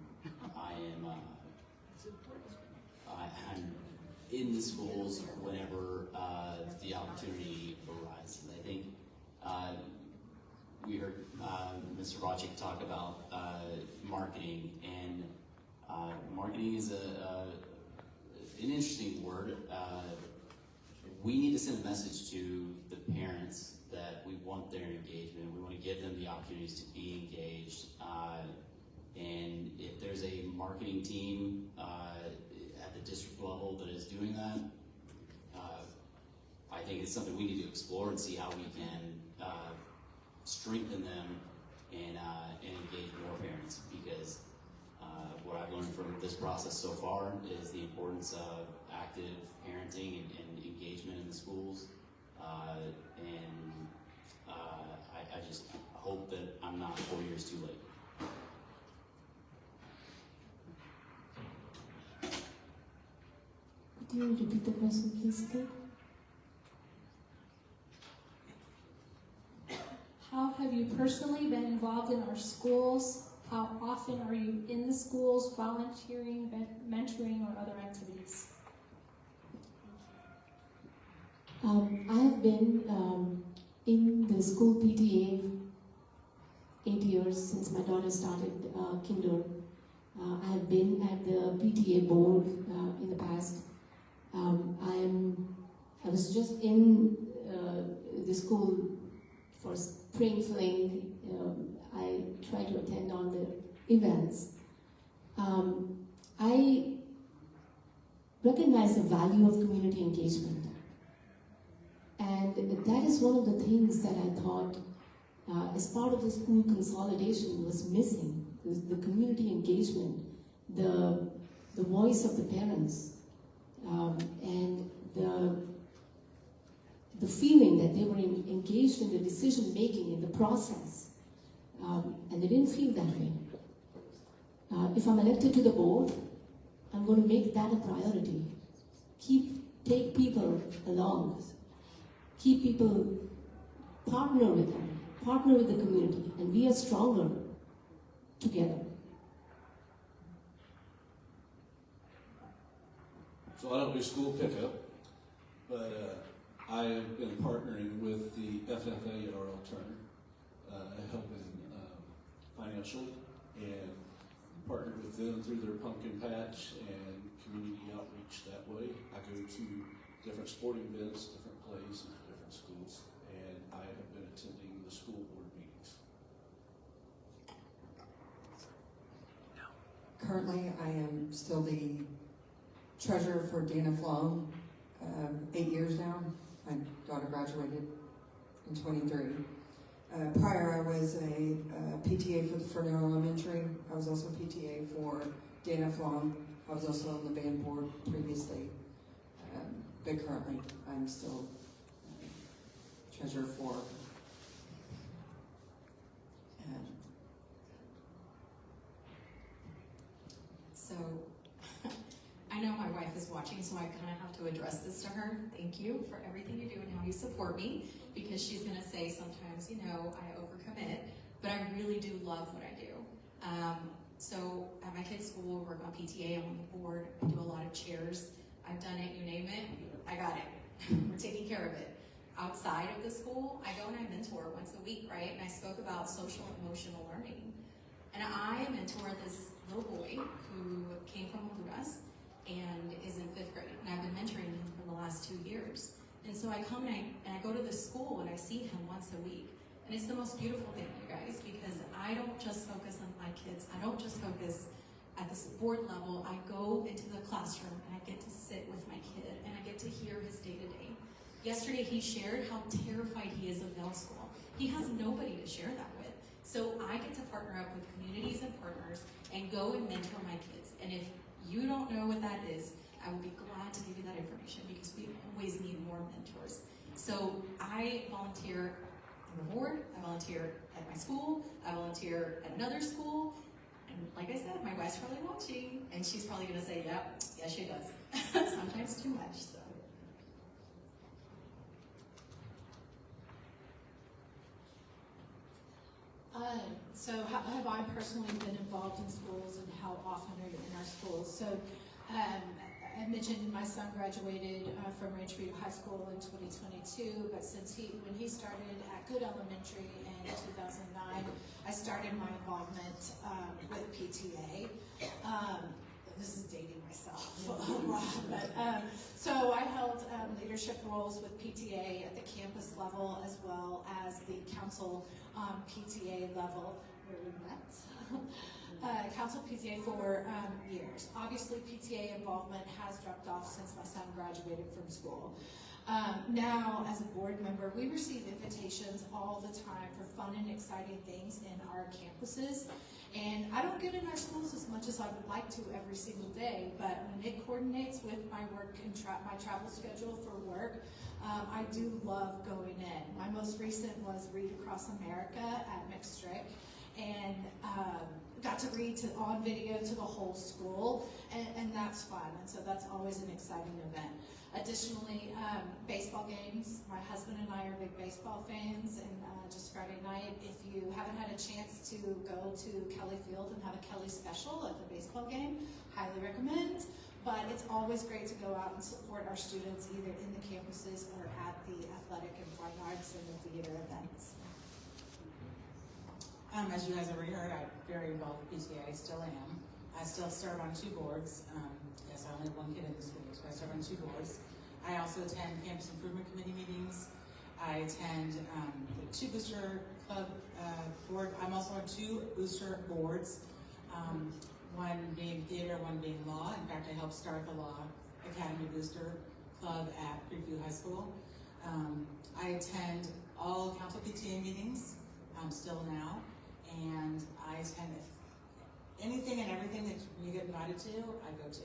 [SPEAKER 7] in the schools whenever the opportunity arises. I think we heard Mr. Hrbacek talk about marketing, and marketing is an interesting word. We need to send a message to the parents that we want their engagement. We want to give them the opportunities to be engaged. And if there's a marketing team at the district level that is doing that, I think it's something we need to explore and see how we can strengthen them and engage more parents, because what I've learned from this process so far is the importance of active parenting and engagement in the schools. I just hope that I'm not 4 years too late.
[SPEAKER 6] Could you repeat the question, please, Kate?
[SPEAKER 1] How have you personally been involved in our schools? How often are you in the schools, volunteering, mentoring, or other activities?
[SPEAKER 6] I have been in the school PTA 8 years since my daughter started kinder. I have been at the PTA board in the past. I was just in the school for spring fling. I try to attend all the events. I recognize the value of community engagement. And that is one of the things that I thought as part of the school consolidation was missing, the community engagement, the voice of the parents, and the feeling that they were engaged in the decision making in the process, and they didn't feel that way. If I'm elected to the board, I'm going to make that a priority. Take people along. Keep people, partner with them, partner with the community, and we are stronger together.
[SPEAKER 5] So I don't do school pickup, but I have been partnering with the FFA at R.L. Turner, helping financially, and partnered with them through their pumpkin patch and community outreach that way. I go to different sporting events, different plays, and different schools, and I have been attending the school board meetings.
[SPEAKER 4] Currently, I am still the treasurer for Dana Flom, 8 years now. My daughter graduated in 23. Prior, I was a PTA for the Ferndale Elementary. I was also PTA for Dana Flom. I was also on the band board previously. But currently, I'm still treasurer for
[SPEAKER 3] So, I know my wife is watching, so I kind of have to address this to her. Thank you for everything you do and how you support me, because she's going to say sometimes, you know, I overcommit, but I really do love what I do. So, at my kids' school, work on PTA, I'm on the board, I do a lot of chairs. I've done it, you name it, I got it. We're taking care of it. Outside of the school, I go and I mentor once a week, right? And I spoke about social and emotional learning. And I mentor this little boy who came from Honduras and is in 5th grade. And I've been mentoring him for the last 2 years. And so I come and I go to the school and I see him once a week. And it's the most beautiful thing, you guys, because I don't just focus on my kids. I don't just focus at the board level. I go into the classroom and I get to sit with my kid and I get to hear his day-to-day. Yesterday he shared how terrified he is of middle school. He has nobody to share that with. So I get to partner up with communities and partners and go and mentor my kids. And if you don't know what that is, I will be glad to give you that information, because we always need more mentors. So I volunteer on the board, I volunteer at my school, I volunteer at another school, and like I said, my wife's probably watching, and she's probably gonna say, yep, yes she does. Sometimes too much, so.
[SPEAKER 8] So how have I personally been involved in schools, and how often are you in our schools? So I mentioned my son graduated from Rangoli High School in 2022, but when he started at Good Elementary in 2009, I started my involvement with PTA. This is dating myself a lot, but so I held leadership roles with PTA at the campus level as well as the council PTA level where we met. Council PTA for years. Obviously, PTA involvement has dropped off since my son graduated from school. Now, as a board member, we receive invitations all the time for fun and exciting things in our campuses. And I don't get in our schools as much as I would like to every single day, but when it coordinates with my work and my travel schedule for work, I do love going in. My most recent was Read Across America at McStrick, and got to read on video to the whole school, and that's fun, and so that's always an exciting event. Additionally, baseball games. My husband and I are big baseball fans, and just Friday night, if you haven't had a chance to go to Kelly Field and have a Kelly special at the baseball game, highly recommend. But it's always great to go out and support our students either in the campuses or at the athletic and fine arts and the theater events.
[SPEAKER 2] As you guys have already heard, I'm very involved with PTA. I still am. I still serve on 2 boards. Yes, I only have 1 kid in the school, so I serve on 2 boards. I also attend Campus Improvement Committee meetings. I attend the 2 Booster Club board. I'm also on 2 booster boards, one being theater, one being law. In fact, I helped start the Law Academy Booster Club at Preview High School. I attend all council PTA meetings, still now, and I attend anything and everything that you get invited to, I go to.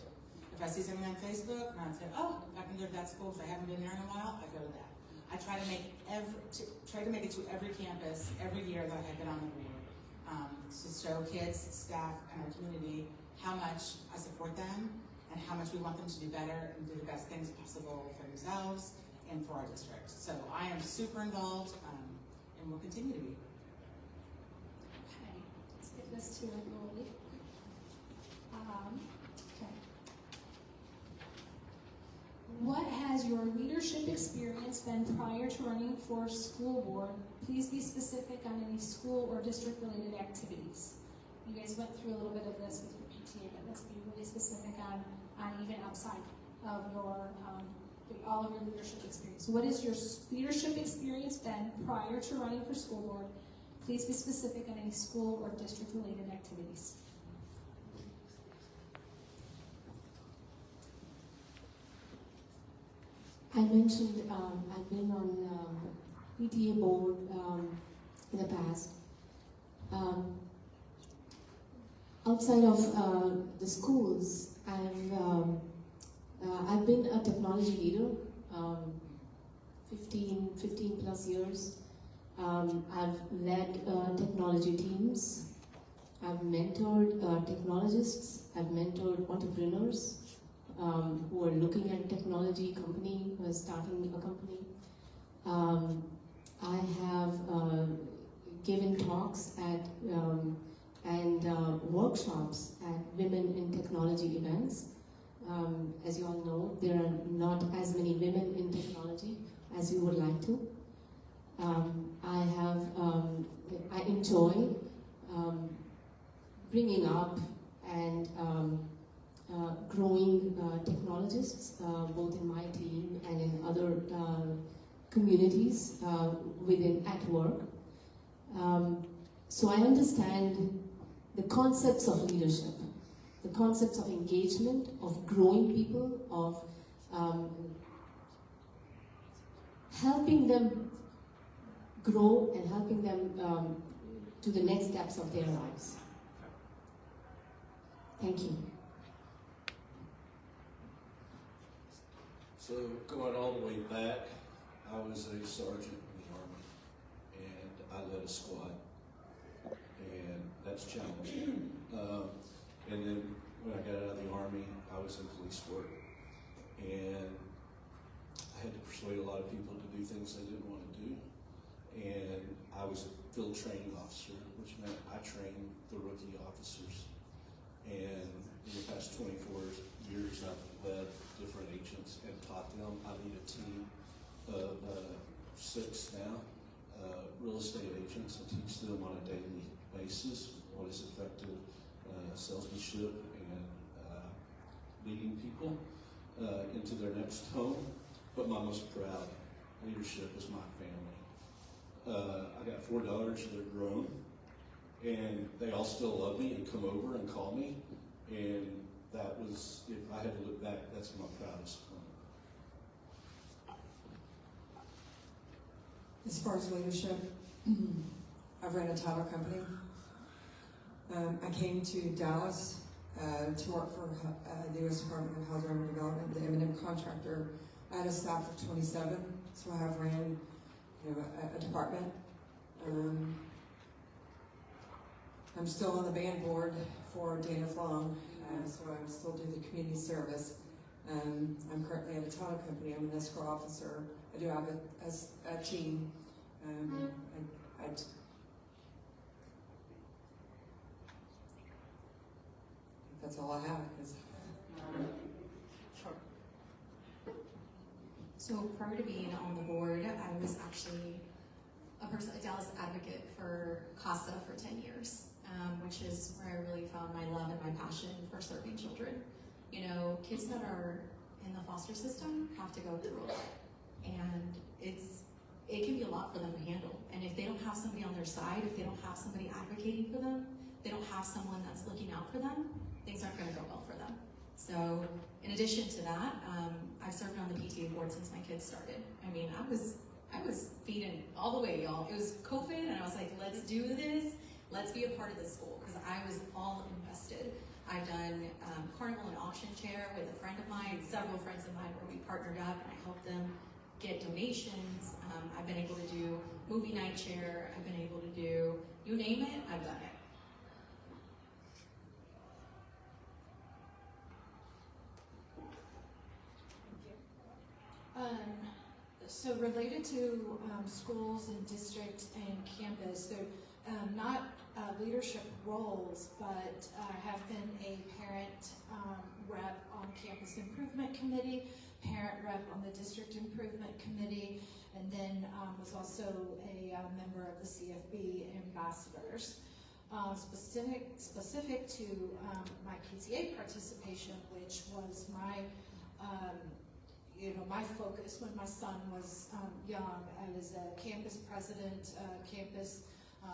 [SPEAKER 2] If I see something on Facebook and I say, oh, I can go to that school because I haven't been there in a while, I go to that. I try to make it to every campus every year that I've been on the board, to show kids, staff, and our community how much I support them and how much we want them to do better and do the best things possible for themselves and for our district. So I am super involved, and will continue to be.
[SPEAKER 1] Okay, let's get this to Rangoli. Okay. What has your leadership experience been prior to running for school board? Please be specific on any school or district related activities. You guys went through a little bit of this with your PTA, but let's be really specific on even outside of your all of your leadership experience. What is your leadership experience been prior to running for school board? Please be specific on any school or district related activities.
[SPEAKER 6] I mentioned I've been on PTA board in the past. Outside of the schools, I've been a technology leader, 15 plus years. I've led technology teams. I've mentored technologists. I've mentored entrepreneurs who are looking at a technology company, who are starting a company. I have given talks at and workshops at Women in Technology events. As you all know, there are not as many women in technology as we would like to. I enjoy bringing up and growing technologists, both in my team and in other communities at work. So I understand the concepts of leadership, the concepts of engagement, of growing people, of helping them grow and helping them to the next steps of their lives. Thank you.
[SPEAKER 5] So going all the way back, I was a sergeant in the Army, and I led a squad, and that's challenging. And then when I got out of the Army, I was in police work, and I had to persuade a lot of people to do things they didn't want to do. And I was a field training officer, which meant I trained the rookie officers. And in the past 24 years I've led different agents and taught them. I lead a team of 6 now, real estate agents, and teach them on a daily basis what is effective salesmanship and leading people into their next home. But my most proud leadership is my family. I got 4 daughters, they're grown, and they all still love me and come over and call me. And that was, if I had to look back, that's my proudest moment.
[SPEAKER 4] As far as leadership, I've ran a title company. I came to Dallas to work for the U.S. Department of Housing and Urban Development, the M&M contractor. I had a staff of 27, so I have ran a department. I'm still on the band board for Dana Flong, so I still do the community service. I'm currently at a title company. I'm an escrow officer. I do have a team. That's all I have.
[SPEAKER 3] So prior to being on the board, I was actually a Dallas advocate for CASA for 10 years, which is where I really found my love and my passion for serving children. You know, kids that are in the foster system have to go through a lot, and it can be a lot for them to handle. And if they don't have somebody on their side, if they don't have somebody advocating for them, they don't have someone that's looking out for them, things aren't going to go well for them. So in addition to that, I've served on the PTA board since my kids started. I mean, I was feeding all the way, y'all. It was COVID, and I was like, let's do this. Let's be a part of this school, because I was all invested. I've done carnival and auction chair with a friend of mine, several friends of mine, where we partnered up and I helped them get donations. I've been able to do movie night chair. I've been able to do, you name it, I've done it.
[SPEAKER 8] So related to schools and district and campus, they're not leadership roles, but have been a parent rep on campus improvement committee, parent rep on the district improvement committee, and then was also a member of the CFB ambassadors. Specific to my PTA participation, which was my my focus when my son was young. I was a campus president, campus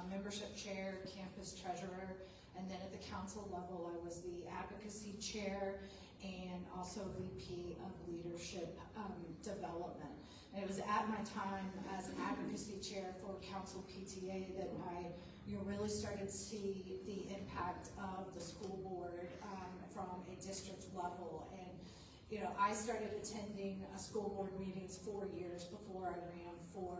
[SPEAKER 8] membership chair, campus treasurer, and then at the council level I was the advocacy chair and also VP of leadership development. And it was at my time as an advocacy chair for council PTA that I really started to see the impact of the school board from a district level. And I started attending school board meetings 4 years before I ran for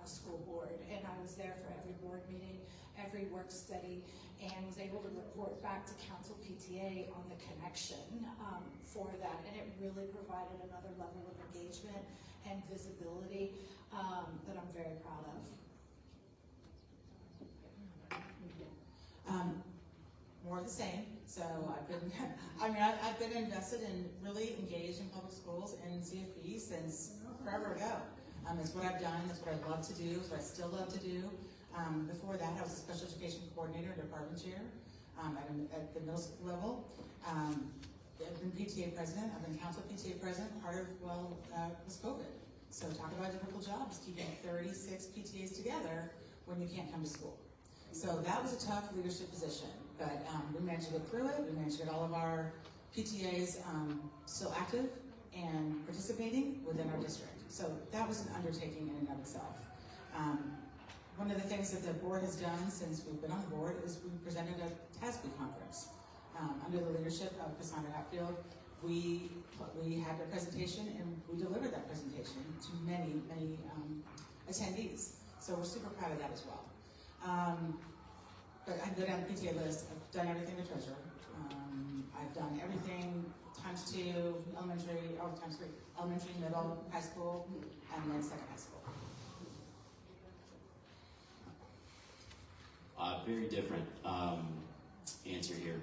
[SPEAKER 8] school board, and I was there for every board meeting, every work study, and was able to report back to council PTA on the connection for that, and it really provided another level of engagement and visibility that I'm very proud of.
[SPEAKER 2] More of the same. So I've been invested and really engaged in public schools and CFB since forever ago. It's what I've done, it's what I love to do, it's what I still love to do. Before that, I was a special education coordinator, department chair at the middle school level. I've been PTA president, I've been council PTA president, part of, was COVID. So talk about a difficult job, is keeping 36 PTAs together when you can't come to school. So that was a tough leadership position, but we managed to get through it. We managed to get all of our PTAs still active and participating within our district. So that was an undertaking in and of itself. One of the things that the board has done since we've been on the board is we presented a TASB conference. Under the leadership of Cassandra Hatfield, we had a presentation and we delivered that presentation to many attendees. So we're super proud of that as well. But I go down the PTA list. I've done everything the treasurer. I've done everything ×2, elementary, middle, high school, and then second high school.
[SPEAKER 7] Very different answer here.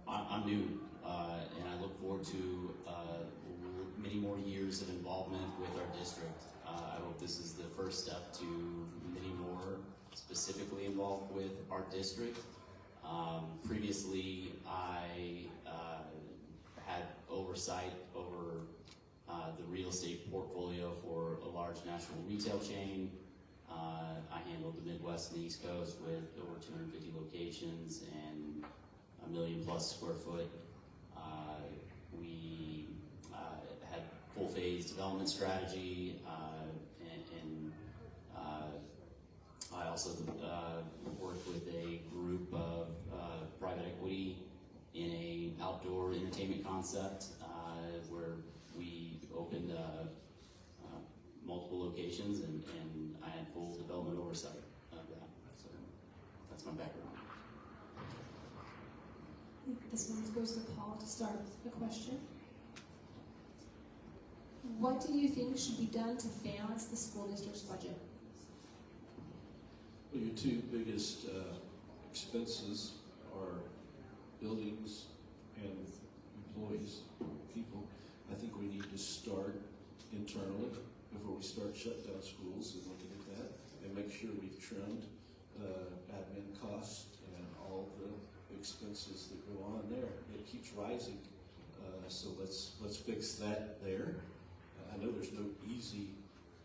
[SPEAKER 7] I'm new, and I forward to many more years of involvement with our district. I hope this is the first step to many more specifically involved with our district. Previously, I had oversight over the real estate portfolio for a large national retail chain. I handled the Midwest and the East Coast with over 250 locations and 1 million plus square foot. We had full phase development strategy, and I also worked with a group of private equity in an outdoor entertainment concept where we opened multiple locations, and I had full development oversight of that. So that's my background.
[SPEAKER 1] This one goes to Paul to start the question. What do you think should be done to balance the school district's budget?
[SPEAKER 5] Well, your two biggest expenses are buildings and employees, people. I think we need to start internally before we start shutting down schools and looking at that, and make sure we've trimmed admin costs and all the expenses that go on there. It keeps rising, so let's fix that there. I know there's no easy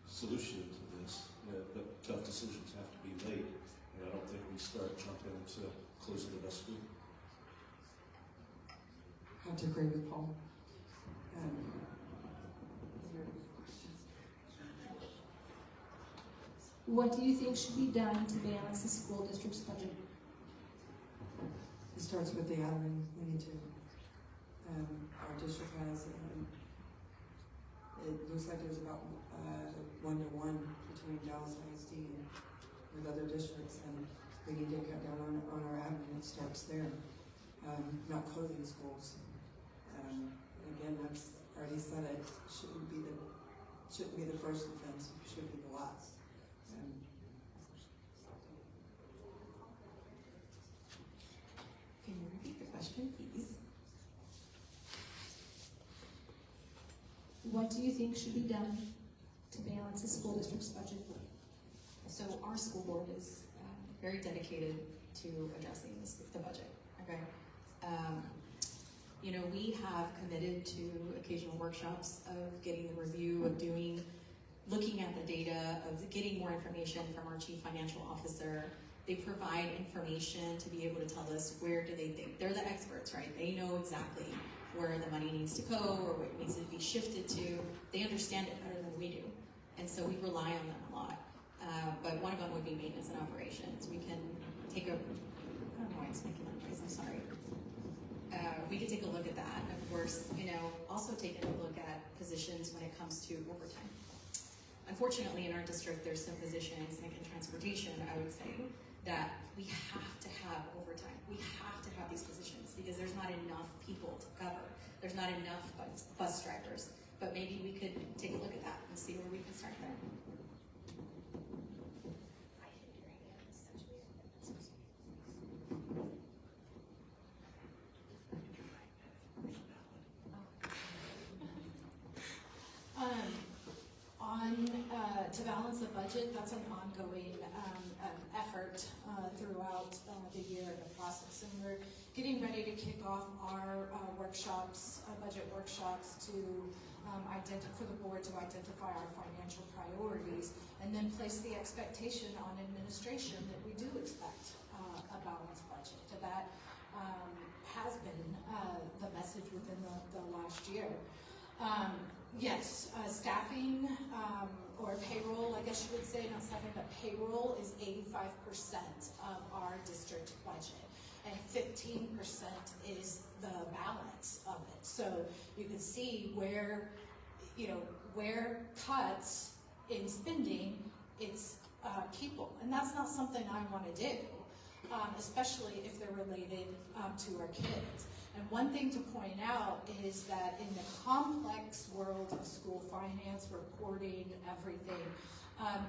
[SPEAKER 5] solution to this, but tough decisions have to be made, and I don't think we start jumping into closing the best school.
[SPEAKER 4] I have to agree with Paul.
[SPEAKER 1] What do you think should be done to balance the school district's budget?
[SPEAKER 4] It starts with the admin. We need to, our district has, it looks like there's about 1-to-1 between Dallas ISD and with other districts, and we need to cut down on our admin. It starts there. Not closing schools. Again, that's already said it. Shouldn't be the first offense. It should be the last.
[SPEAKER 3] Can you repeat the question, please?
[SPEAKER 1] What do you think should be done to balance the school district's budget?
[SPEAKER 3] So our school board is very dedicated to addressing the budget, okay? You know, we have committed to occasional workshops of getting the review, of looking at the data, of getting more information from our chief financial officer. They provide information to be able to tell us where do they think. They're the experts, right? They know exactly where the money needs to go or what needs to be shifted to. They understand it better than we do. And so we rely on them a lot. But one of them would be maintenance and operations. We can take a, I don't know why it's making that noise, I'm sorry. We could take a look at that. And of course, you know, also taking a look at positions when it comes to overtime. Unfortunately, in our district, there's some positions, like in transportation, I would say, that we have to have overtime. We have to have these positions because there's not enough people to cover. There's not enough bus drivers. But maybe we could take a look at that and see where we can start there.
[SPEAKER 8] To balance the budget, that's an ongoing effort throughout the year and the process. And we're getting ready to kick off our workshops, budget workshops to for the board to identify our financial priorities and then place the expectation on administration that we do expect a balanced budget. That has been the message within the last year. Yes, staffing or payroll, I guess you would say, not staffing, but payroll is 85% of our district budget, and 15% is the balance of it. So you can see where, where cuts in spending, it's people, and that's not something I want to do, especially if they're related to our kids. And one thing to point out is that in the complex world of school finance, reporting, everything,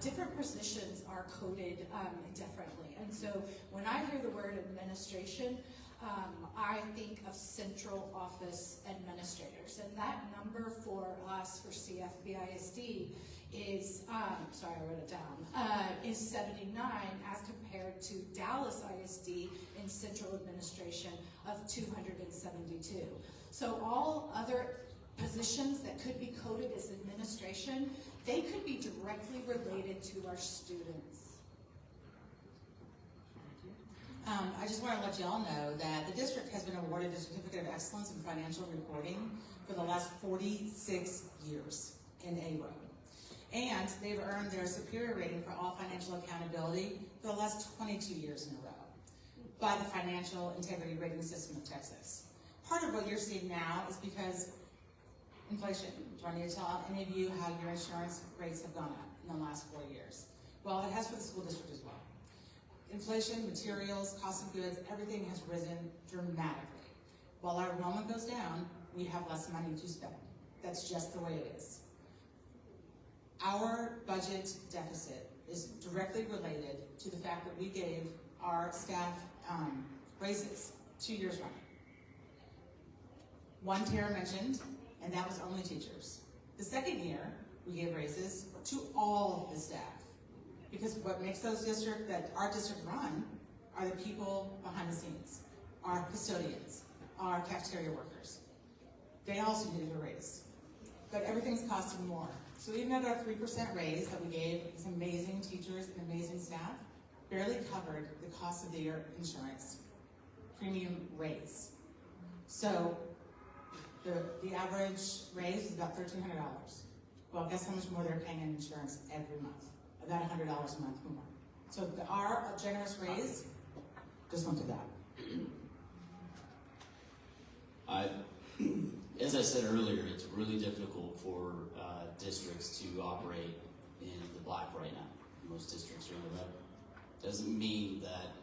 [SPEAKER 8] different positions are coded differently. And so when I hear the word administration, I think of central office administrators, and that number for us, for CFBISD, is, sorry, I wrote it down, is 79 as compared to Dallas ISD in central administration of 272. So all other positions that could be coded as administration, they could be directly related to our students.
[SPEAKER 2] I just want to let y'all know that the district has been awarded a Certificate of Excellence in Financial Reporting for the last 46 years in Yarbrough. And they've earned their superior rating for all financial accountability for the last 22 years in a row by the Financial Integrity Rating System of Texas. Part of what you're seeing now is because inflation. Do I need to tell any of you how your insurance rates have gone up in the last 4 years? Well, it has for the school district as well. Inflation, materials, cost of goods, everything has risen dramatically. While our enrollment goes down, we have less money to spend. That's just the way it is. Our budget deficit is directly related to the fact that we gave our staff raises 2 years running. One Tara mentioned, and that was only teachers. The second year, we gave raises to all of the staff. Because what makes those districts that our district run are the people behind the scenes, our custodians, our cafeteria workers. They also needed a raise. But everything's costing more. So even at our 3% raise that we gave these amazing teachers and amazing staff, barely covered the cost of their insurance premium raise. So the average raise is about $1,300. Well, guess how much more they're paying in insurance every month? About $100 a month more. So our generous raise just went to that.
[SPEAKER 7] As I said earlier, it's really difficult for districts to operate in the black right now. Most districts are in the red. Doesn't mean that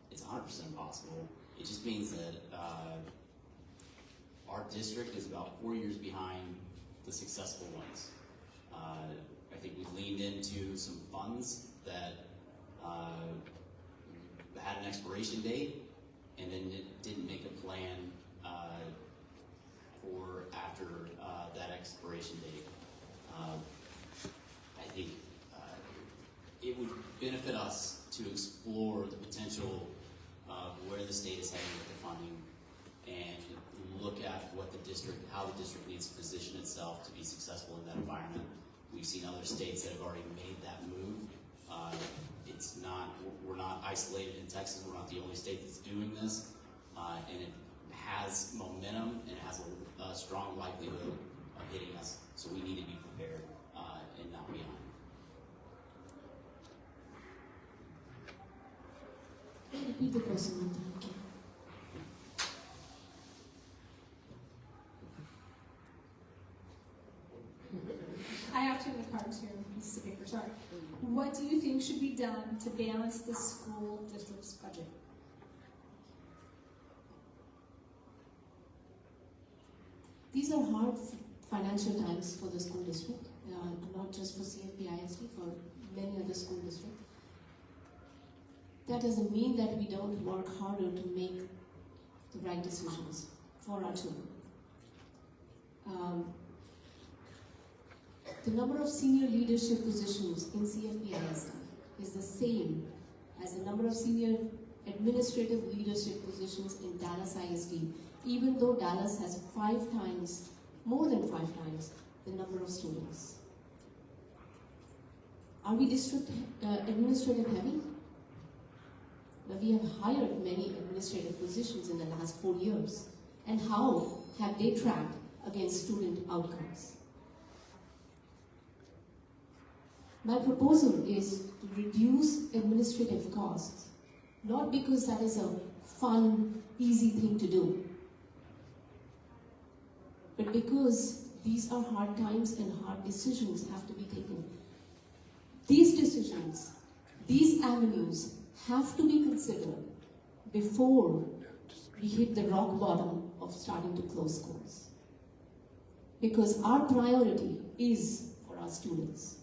[SPEAKER 7] it's 100% possible. It just means that our district is about 4 years behind the successful ones. I think we leaned into some funds that had an expiration date, and then it didn't make a plan for after that expiration date. I think it would benefit us to explore the potential of where the state is heading with the funding, and look at what the district, how the district needs to position itself to be successful in that environment. We've seen other states that have already made that move. We're not isolated in Texas. We're not the only state that's doing this, and it has momentum and it has a strong likelihood of hitting us. So we need to be prepared and not behind.
[SPEAKER 6] Repeat the question. Thank you.
[SPEAKER 1] I have two of the cards here, pieces of paper, sorry. What do you think should be done to balance the school district's budget?
[SPEAKER 6] These are hard financial times for the school district, not just for CFBISD, for many other school districts. That doesn't mean that we don't work harder to make the right decisions for our children. The number of senior leadership positions in CFBISD is the same as the number of senior administrative leadership positions in Dallas ISD, even though Dallas has more than 5 times the number of students. Are we district administrative heavy? Well, we have hired many administrative positions in the last 4 years. And how have they tracked against student outcomes? My proposal is to reduce administrative costs, not because that is a fun, easy thing to do, but because these are hard times and hard decisions have to be taken. These decisions, these avenues have to be considered before we hit the rock bottom of starting to close schools. Because our priority is for our students.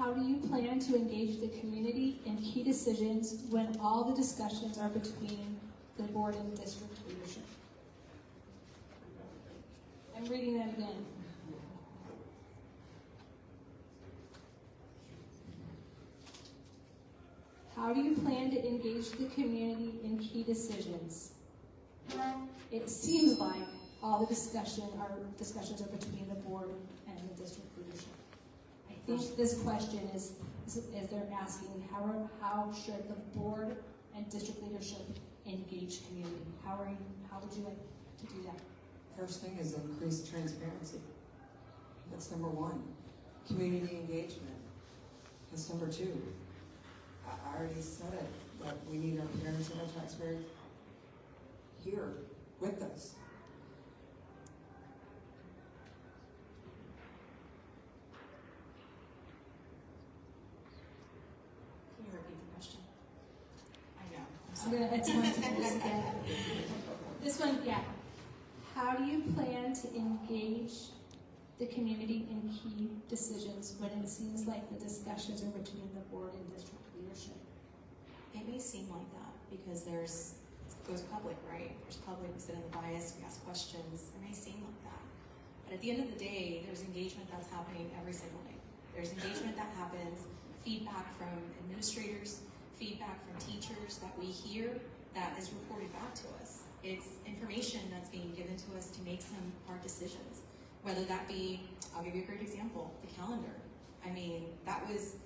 [SPEAKER 1] How do you plan to engage the community in key decisions when all the discussions are between the board and district leadership? I'm reading that again. How do you plan to engage the community in key decisions? It seems like all the discussions are between the board and the district leadership. I think this question is they're asking how should the board and district leadership engage community? How would you like to do that?
[SPEAKER 4] First thing is increased transparency. That's number one. Community engagement. That's number two. I already said it, that we need our parents and our taxpayers here with us.
[SPEAKER 3] Can you repeat the question? I know.
[SPEAKER 1] I'm gonna attempt to do this again. This one, yeah. How do you plan to engage the community in key decisions when it seems like the discussions are between the board and district leadership?
[SPEAKER 3] It may seem like that because it goes public, right? There's public, we sit in the bias, we ask questions. It may seem like that. But at the end of the day, there's engagement that's happening every single day. There's engagement that happens, feedback from administrators, feedback from teachers that we hear that is reported back to us. It's information that's being given to us to make some hard decisions. Whether that be, I'll give you a great example, the calendar. I mean, that was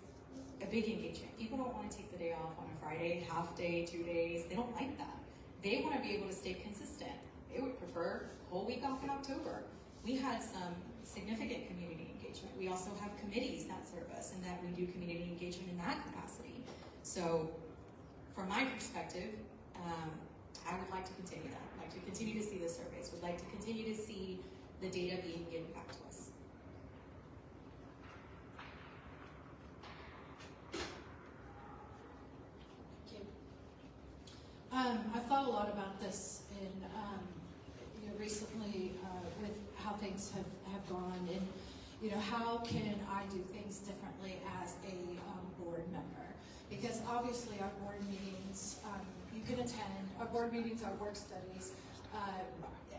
[SPEAKER 3] a big engagement. People don't want to take the day off on a Friday, half day, 2 days. They don't like that. They want to be able to stay consistent. They would prefer a whole week off in October. We had some significant community engagement. We also have committees that serve us and that we do community engagement in that capacity. So from my perspective, I would like to continue that. I'd like to continue to see the surveys. Would like to continue to see the data being given back to us.
[SPEAKER 8] I've thought a lot about this in recently with how things have gone, and how can I do things differently as a board member? Because obviously our board meetings you can attend. Our board meetings, our work studies.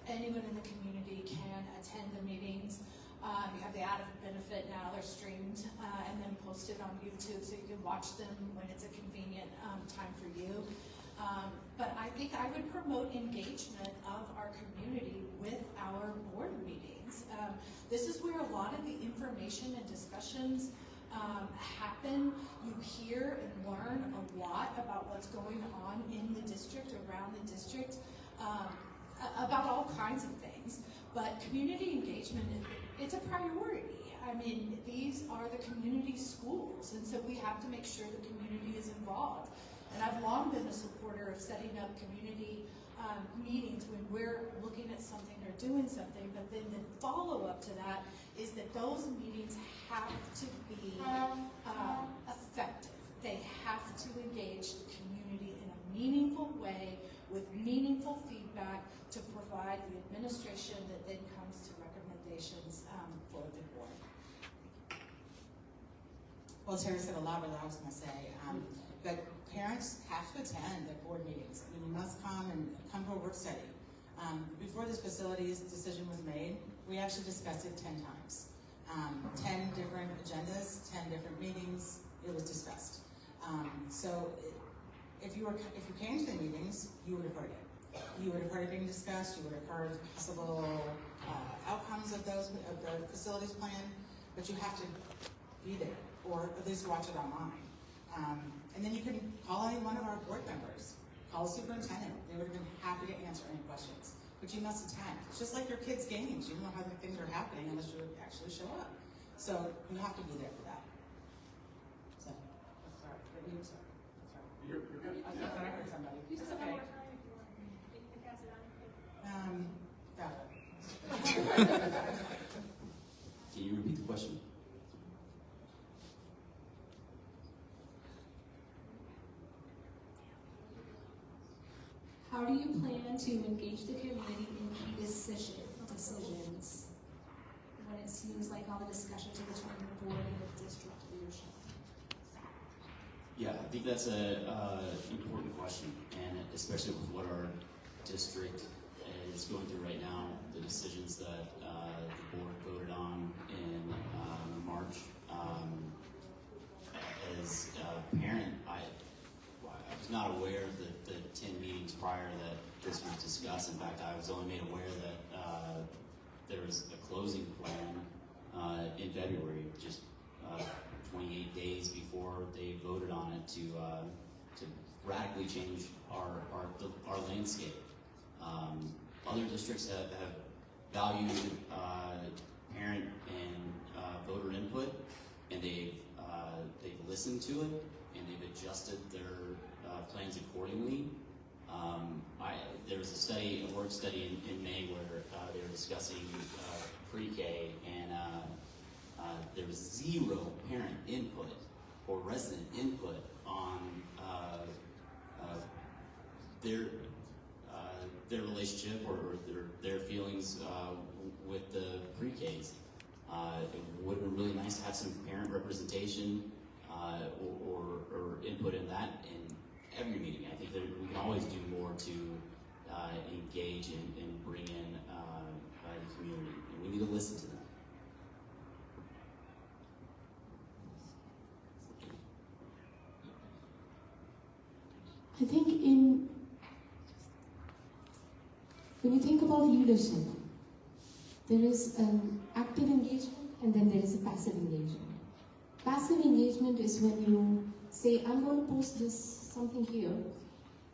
[SPEAKER 8] Anyone in the community can attend the meetings. You have the added benefit now; they're streamed and then posted on YouTube, so you can watch them when it's a convenient time for you. But I think I would promote engagement of our community with our board meetings. This is where a lot of the information and discussions happen. You hear and learn a lot about what's going on in the district, around the district, about all kinds of things. But community engagement, it's a priority. I mean, these are the community schools, and so we have to make sure the community is involved. And I've long been a supporter of setting up community meetings when we're looking at something or doing something, but then the follow-up to that is that those meetings have to be effective. They have to engage the community in a meaningful way with meaningful feedback to provide the administration that then comes to recommendations for the board.
[SPEAKER 2] Well, Terry said a lot of what I was going to say, but parents have to attend the board meetings. I mean, you must come to a work study. Before this facilities decision was made, we actually discussed it 10 times. 10 different agendas, 10 different meetings, it was discussed. So if you came to the meetings, you would have heard it. You would have heard it being discussed, you would have heard possible outcomes of the facilities plan, but you have to be there, or at least watch it online. And then you can call any one of our board members, call the superintendent. They would have been happy to answer any questions. But you must attend. It's just like your kids' games. You don't know how the things are happening unless you actually show up. So you have to be there for that. So, sorry. You're good. I thought I heard somebody.
[SPEAKER 1] You still have
[SPEAKER 2] Okay.
[SPEAKER 1] more time if you want. You can pass it on.
[SPEAKER 7] Can you repeat the question?
[SPEAKER 1] How do you plan to engage the community in key decisions when it seems like all the discussions are between the board and the district leadership?
[SPEAKER 7] Yeah, I think that's a important question, and especially with what our district is going through right now, the decisions that the board voted on in March. As a parent, I was not aware of the 10 meetings prior that this was discussed. In fact, I was only made aware that there was a closing plan in February, just 28 days before they voted on it to radically change our landscape. Other districts have valued parent and voter input, and they've listened to it, and they've adjusted their plans accordingly. There was a work study in May where they were discussing pre-K, and there was zero parent input or resident input on their relationship or their feelings with the pre-Ks. It would have been really nice to have some parent representation or input in that in every meeting. I think that we can always do more to engage and bring in the community, and we need to listen to them.
[SPEAKER 6] I think when you think about leadership, there is an active engagement and then there is a passive engagement. Passive engagement is when you say, I'm going to post something here,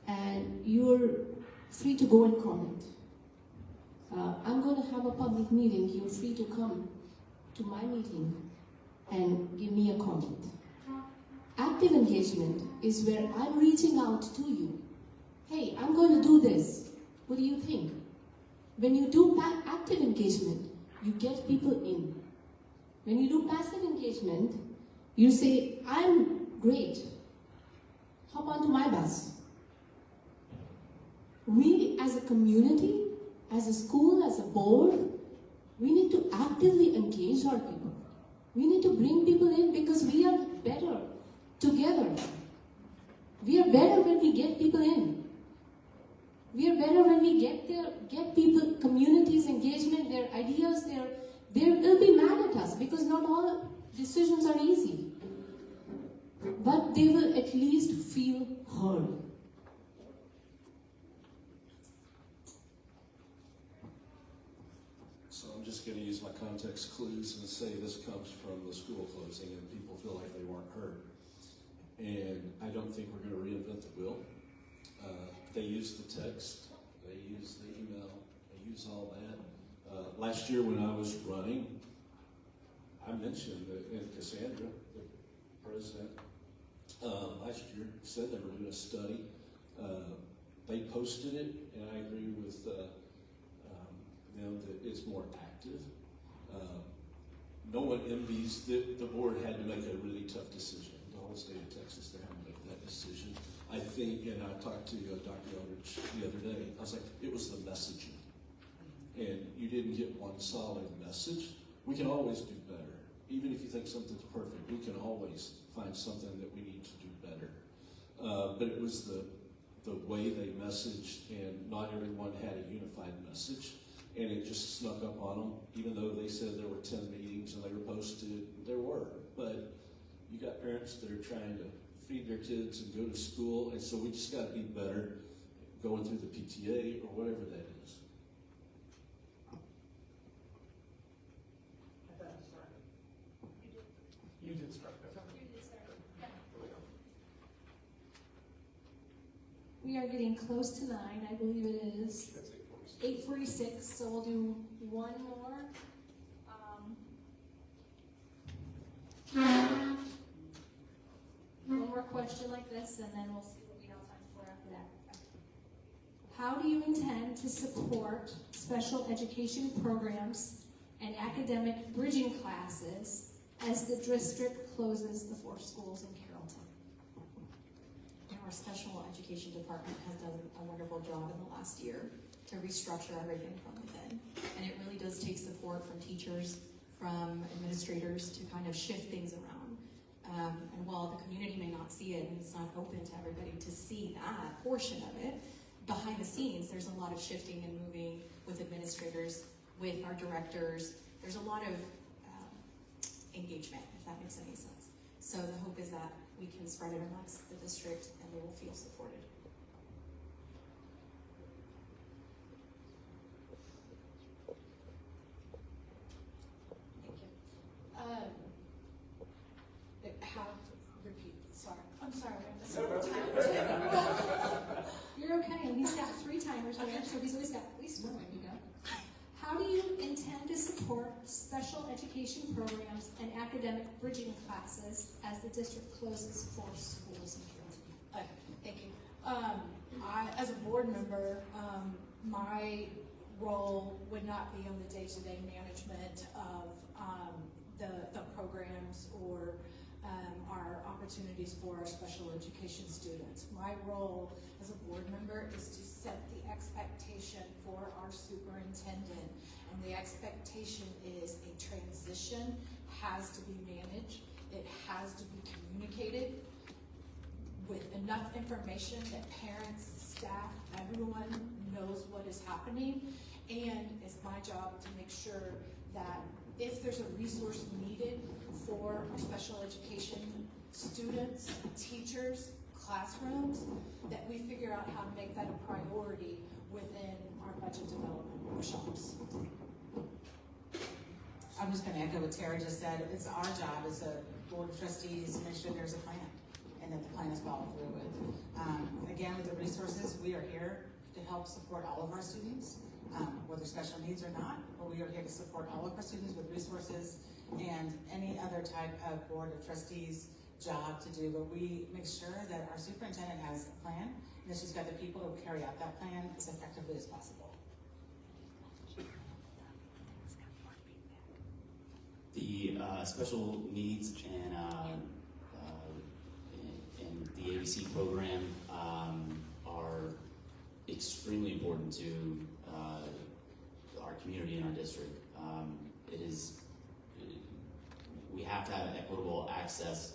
[SPEAKER 6] and you're free to go and comment. I'm going to have a public meeting, you're free to come to my meeting and give me a comment. Active engagement is where I'm reaching out to you. Hey, I'm going to do this. What do you think? When you do active engagement, you get people in. When you do passive engagement, you say, I'm great. Hop onto my bus. We as a community, as a school, as a board, we need to actively engage our people. We need to bring people in because we are better together. We are better when we get people in. We are better when we get people, communities, engagement, their ideas, they'll be mad at us because not all decisions are easy. But they will at least feel heard.
[SPEAKER 5] So I'm just going to use my context clues and say this comes from the school closing and people feel like they weren't heard. And I don't think we're going to reinvent the wheel. They use the text, they use the email, they use all that. Last year when I was running, I mentioned that Cassandra, the president, last year said they were doing a study. They posted it, and I agree with them that it's more active. No one envies the board had to make a really tough decision. The whole state of Texas, they had to make that decision. I think, and I talked to Dr. Eldridge the other day, I was like, it was the messaging. And you didn't get one solid message. We can always do better. Even if you think something's perfect, we can always find something that we need to do better. But it was the way they messaged, and not everyone had a unified message. And it just snuck up on them, even though they said there were 10 meetings and they were posted, there were. But you got parents that are trying to feed their kids and go to school, and so we just got to be better going through the PTA or whatever that is.
[SPEAKER 9] You did start that.
[SPEAKER 1] We are getting close to 9. I believe it is 8:46, so we'll do one more. One more question like this, and then we'll see what we have time for after that. How do you intend to support special education programs and academic bridging classes as the district closes the 4 schools in Carrollton?
[SPEAKER 3] Our special education department has done a wonderful job in the last year to restructure everything from within. And it really does take support from teachers, from administrators to kind of shift things around. And while the community may not see it and it's not open to everybody to see that portion of it, behind the scenes, there's a lot of shifting and moving with administrators, with our directors. There's a lot of engagement, if that makes any sense. So the hope is that we can spread it amongst the district and they will feel supported.
[SPEAKER 8] Repeat, sorry. I'm sorry, I'm
[SPEAKER 1] You're okay, and he's got 3 timers there, so he's always got at least one. You go. How do you intend to support special education programs and academic bridging classes as the district closes for schools in Carrollton?
[SPEAKER 8] Okay, thank you. I, as a board member, my role would not be on the day-to-day management of the programs or our opportunities for our special education students. My role as a board member is to set the expectation for our superintendent, and the expectation is a transition has to be managed, it has to be communicated with enough information that parents, staff, everyone knows what is happening, and it's my job to make sure that if there's a resource needed for our special education students, teachers, classrooms, that we figure out how to make that a priority within our budget development workshops.
[SPEAKER 2] I'm just going to echo what Tara just said. It's our job as a board of trustees to make sure there's a plan and that the plan is followed through with. Again, with the resources, we are here to help support all of our students, whether special needs or not, but we are here to support all of our students with resources and any other type of board of trustees job to do, but we make sure that our superintendent has a plan and that she's got the people to carry out that plan as effectively as possible.
[SPEAKER 7] The special needs and the ABC program are extremely important to our community and our district. We have to have equitable access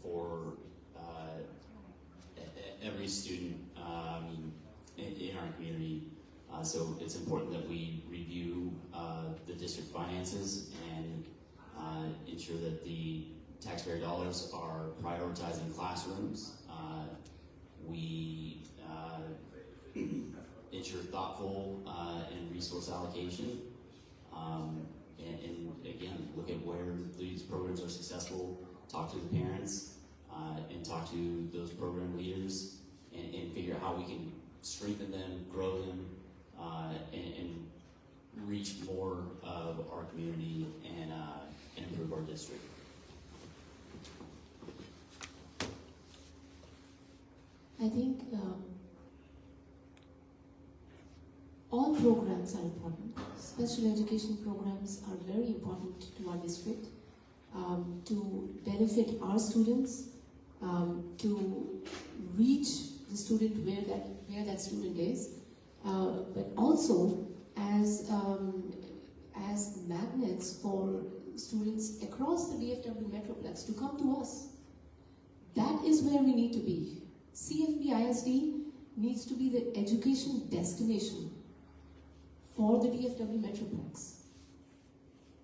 [SPEAKER 7] for every student in our community. So it's important that we review the district finances and ensure that the taxpayer dollars are prioritizing classrooms. We ensure thoughtful and resource allocation. And again, look at where these programs are successful, talk to the parents, and talk to those program leaders, and figure out how we can strengthen them, grow them, and reach more of our community and improve our district.
[SPEAKER 6] I think all programs are important. Special education programs are very important to our district to benefit our students, to reach the student where that student is, but also as magnets for students across the DFW Metroplex to come to us. That is where we need to be. CFBISD needs to be the education destination for the DFW Metroplex.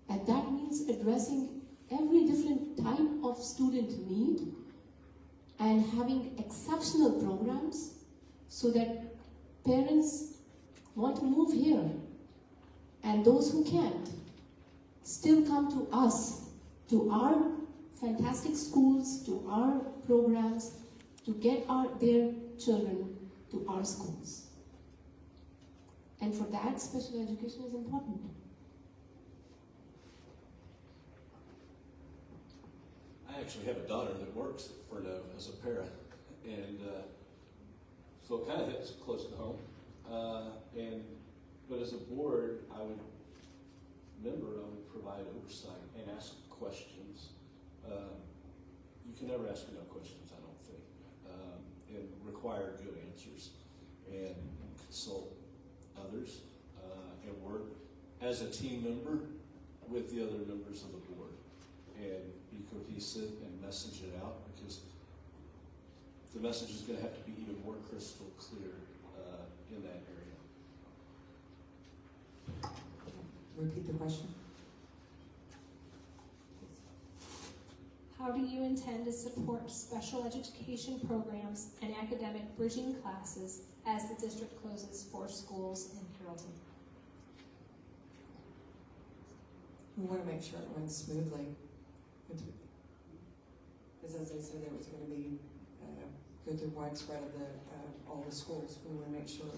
[SPEAKER 6] And that means addressing every different type of student need and having exceptional programs so that parents want to move here, and those who can't still come to us, to our fantastic schools, to our programs, to get their children to our schools. And for that, special education is important.
[SPEAKER 5] I actually have a daughter that works at Furno as a para, and so it kind of hits close to home. But as a board, I would provide oversight and ask questions. You can never ask enough questions, I don't think, and require good answers, and consult others, and work as a team member with the other members of the board. and be cohesive and message it out, because the message is going to have to be even more crystal clear in that area.
[SPEAKER 4] Repeat the question.
[SPEAKER 1] How do you intend to support special education programs and academic bridging classes as the district closes 4 schools in Carrollton?
[SPEAKER 4] We want to make sure it runs smoothly. Because as I said, there was going to be go through widespread of all the schools. We want to make sure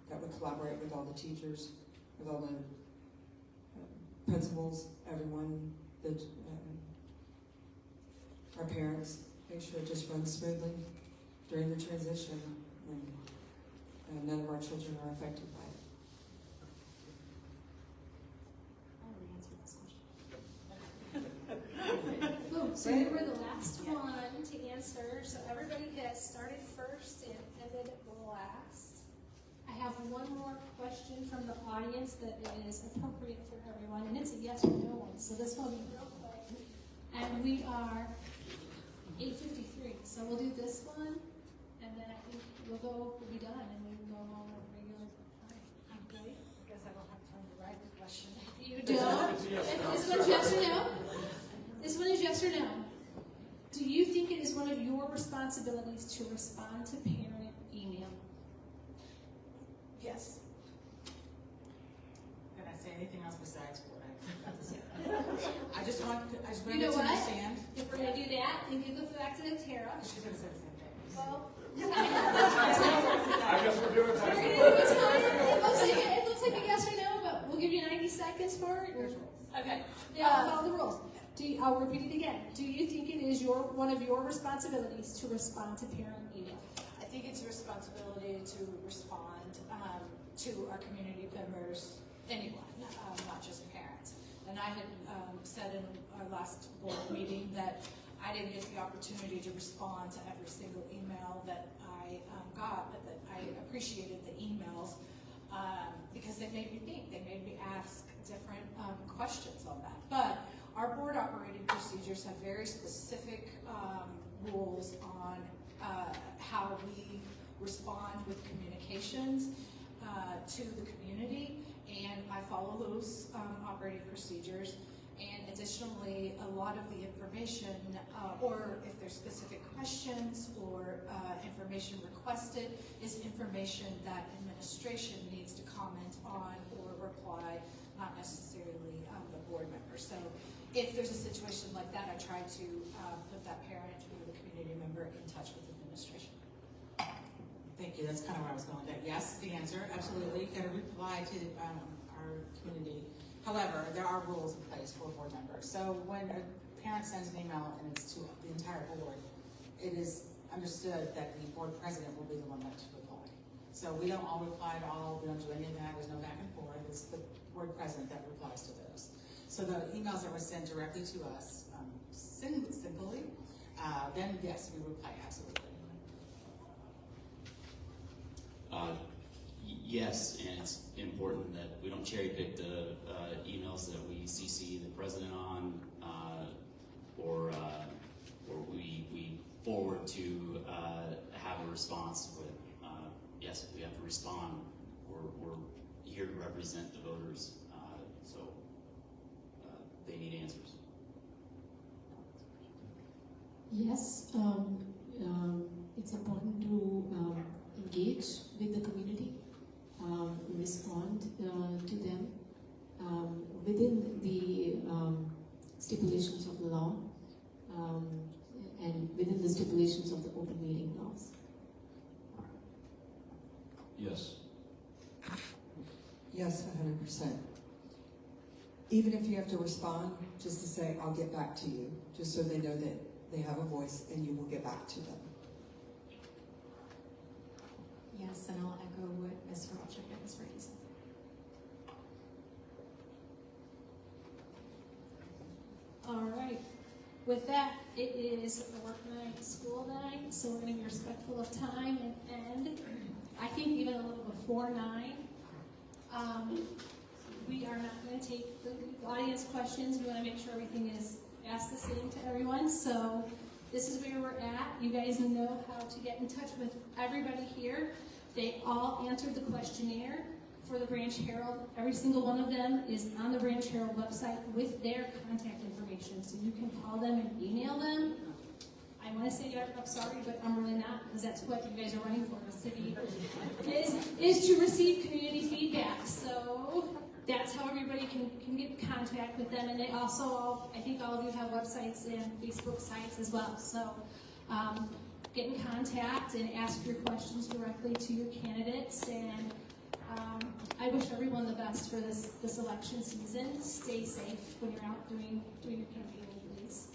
[SPEAKER 4] that we collaborate with all the teachers, with all the principals, everyone, that our parents, make sure it just runs smoothly during the transition, and none of our children are affected by it.
[SPEAKER 1] Oh, so you were the last one to answer, so everybody has started first and ended last. I have one more question from the audience that is appropriate for everyone, and it's a yes or no one, so this will be real quick. And we are 8:53, so we'll do this one, and then I think we'll be done, and we can go on a regular time. Okay?
[SPEAKER 8] I guess I don't have time to write the question.
[SPEAKER 1] You don't? This one's yes or no? This one is yes or no. Do you think it is one of your responsibilities to respond to parent email?
[SPEAKER 8] Yes.
[SPEAKER 2] Can I say anything else besides what I'm about to say? I just want
[SPEAKER 1] You
[SPEAKER 2] you
[SPEAKER 1] know
[SPEAKER 2] to
[SPEAKER 1] what?
[SPEAKER 2] understand.
[SPEAKER 1] If we're gonna do that, then you go back to the Tara.
[SPEAKER 2] She's going to say the same thing.
[SPEAKER 1] Well,
[SPEAKER 9] I guess we're doing
[SPEAKER 1] we're
[SPEAKER 9] that.
[SPEAKER 1] gonna do a time. It looks like a yes or no, but we'll give you 90 seconds for it. Okay. Yeah, follow the rules. I'll repeat it again. Do you think it is one of your responsibilities to respond to parent email?
[SPEAKER 8] I think it's a responsibility to respond to our community members, anyone, not just parents. And I had said in our last board meeting that I didn't get the opportunity to respond to every single email that I got, but that I appreciated the emails because they made me think, they made me ask different questions on that. But our board operating procedures have very specific rules on how we respond with communications to the community, and I follow those operating procedures. And additionally, a lot of the information, or if there's specific questions or information requested, is information that administration needs to comment on or reply, not necessarily the board members. So if there's a situation like that, I try to put that parent or the community member in touch with administration.
[SPEAKER 2] Thank you. That's kind of where I was going with that. Yes, the answer, absolutely. Got to reply to our community. However, there are rules in place for board members. So when a parent sends an email and it's to the entire board, it is understood that the board president will be the one that to reply. So we don't all reply to all. We don't do any of that. There's no back and forth. It's the board president that replies to those. So the emails that were sent directly to us, simply, then yes, we reply absolutely.
[SPEAKER 7] Yes, and it's important that we don't cherry pick the emails that we CC the president on, or we forward to have a response with. Yes, we have to respond. We're here to represent the voters, so they need answers.
[SPEAKER 6] Yes, it's important to engage with the community, respond to them within the stipulations of the law and within the stipulations of the open meeting laws.
[SPEAKER 5] Yes.
[SPEAKER 4] Yes, 100%. Even if you have to respond, just to say, I'll get back to you, just so they know that they have a voice and you will get back to them.
[SPEAKER 3] Yes, and I'll echo what Ms. Hrbacek and Ms. Brady said.
[SPEAKER 1] All right. With that, it is a work night, school night, so we're going to be respectful of time and end. I think even a little before 9. We are not going to take the audience questions. We want to make sure everything is ask the same to everyone. So this is where we're at. You guys know how to get in touch with everybody here. They all answered the questionnaire for the Branch Herald. Every single one of them is on the Branch Herald website with their contact information. So you can call them and email them. I want to say I'm sorry, but I'm really not, because that's what you guys are running for, the city, is to receive community feedback. So that's how everybody can get in contact with them. And they also, I think all of you have websites and Facebook sites as well. So get in contact and ask your questions directly to your candidates. And I wish everyone the best for this election season. Stay safe when you're out doing your campaigning, please.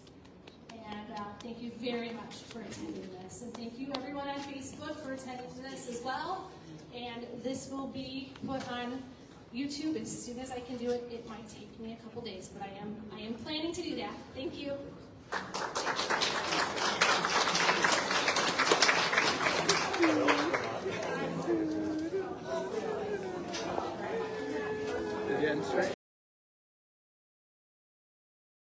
[SPEAKER 1] And thank you very much for attending this. And thank you everyone on Facebook for attending this as well. And this will be put on YouTube as soon as I can do it. It might take me a couple days, but I am planning to do that. Thank you.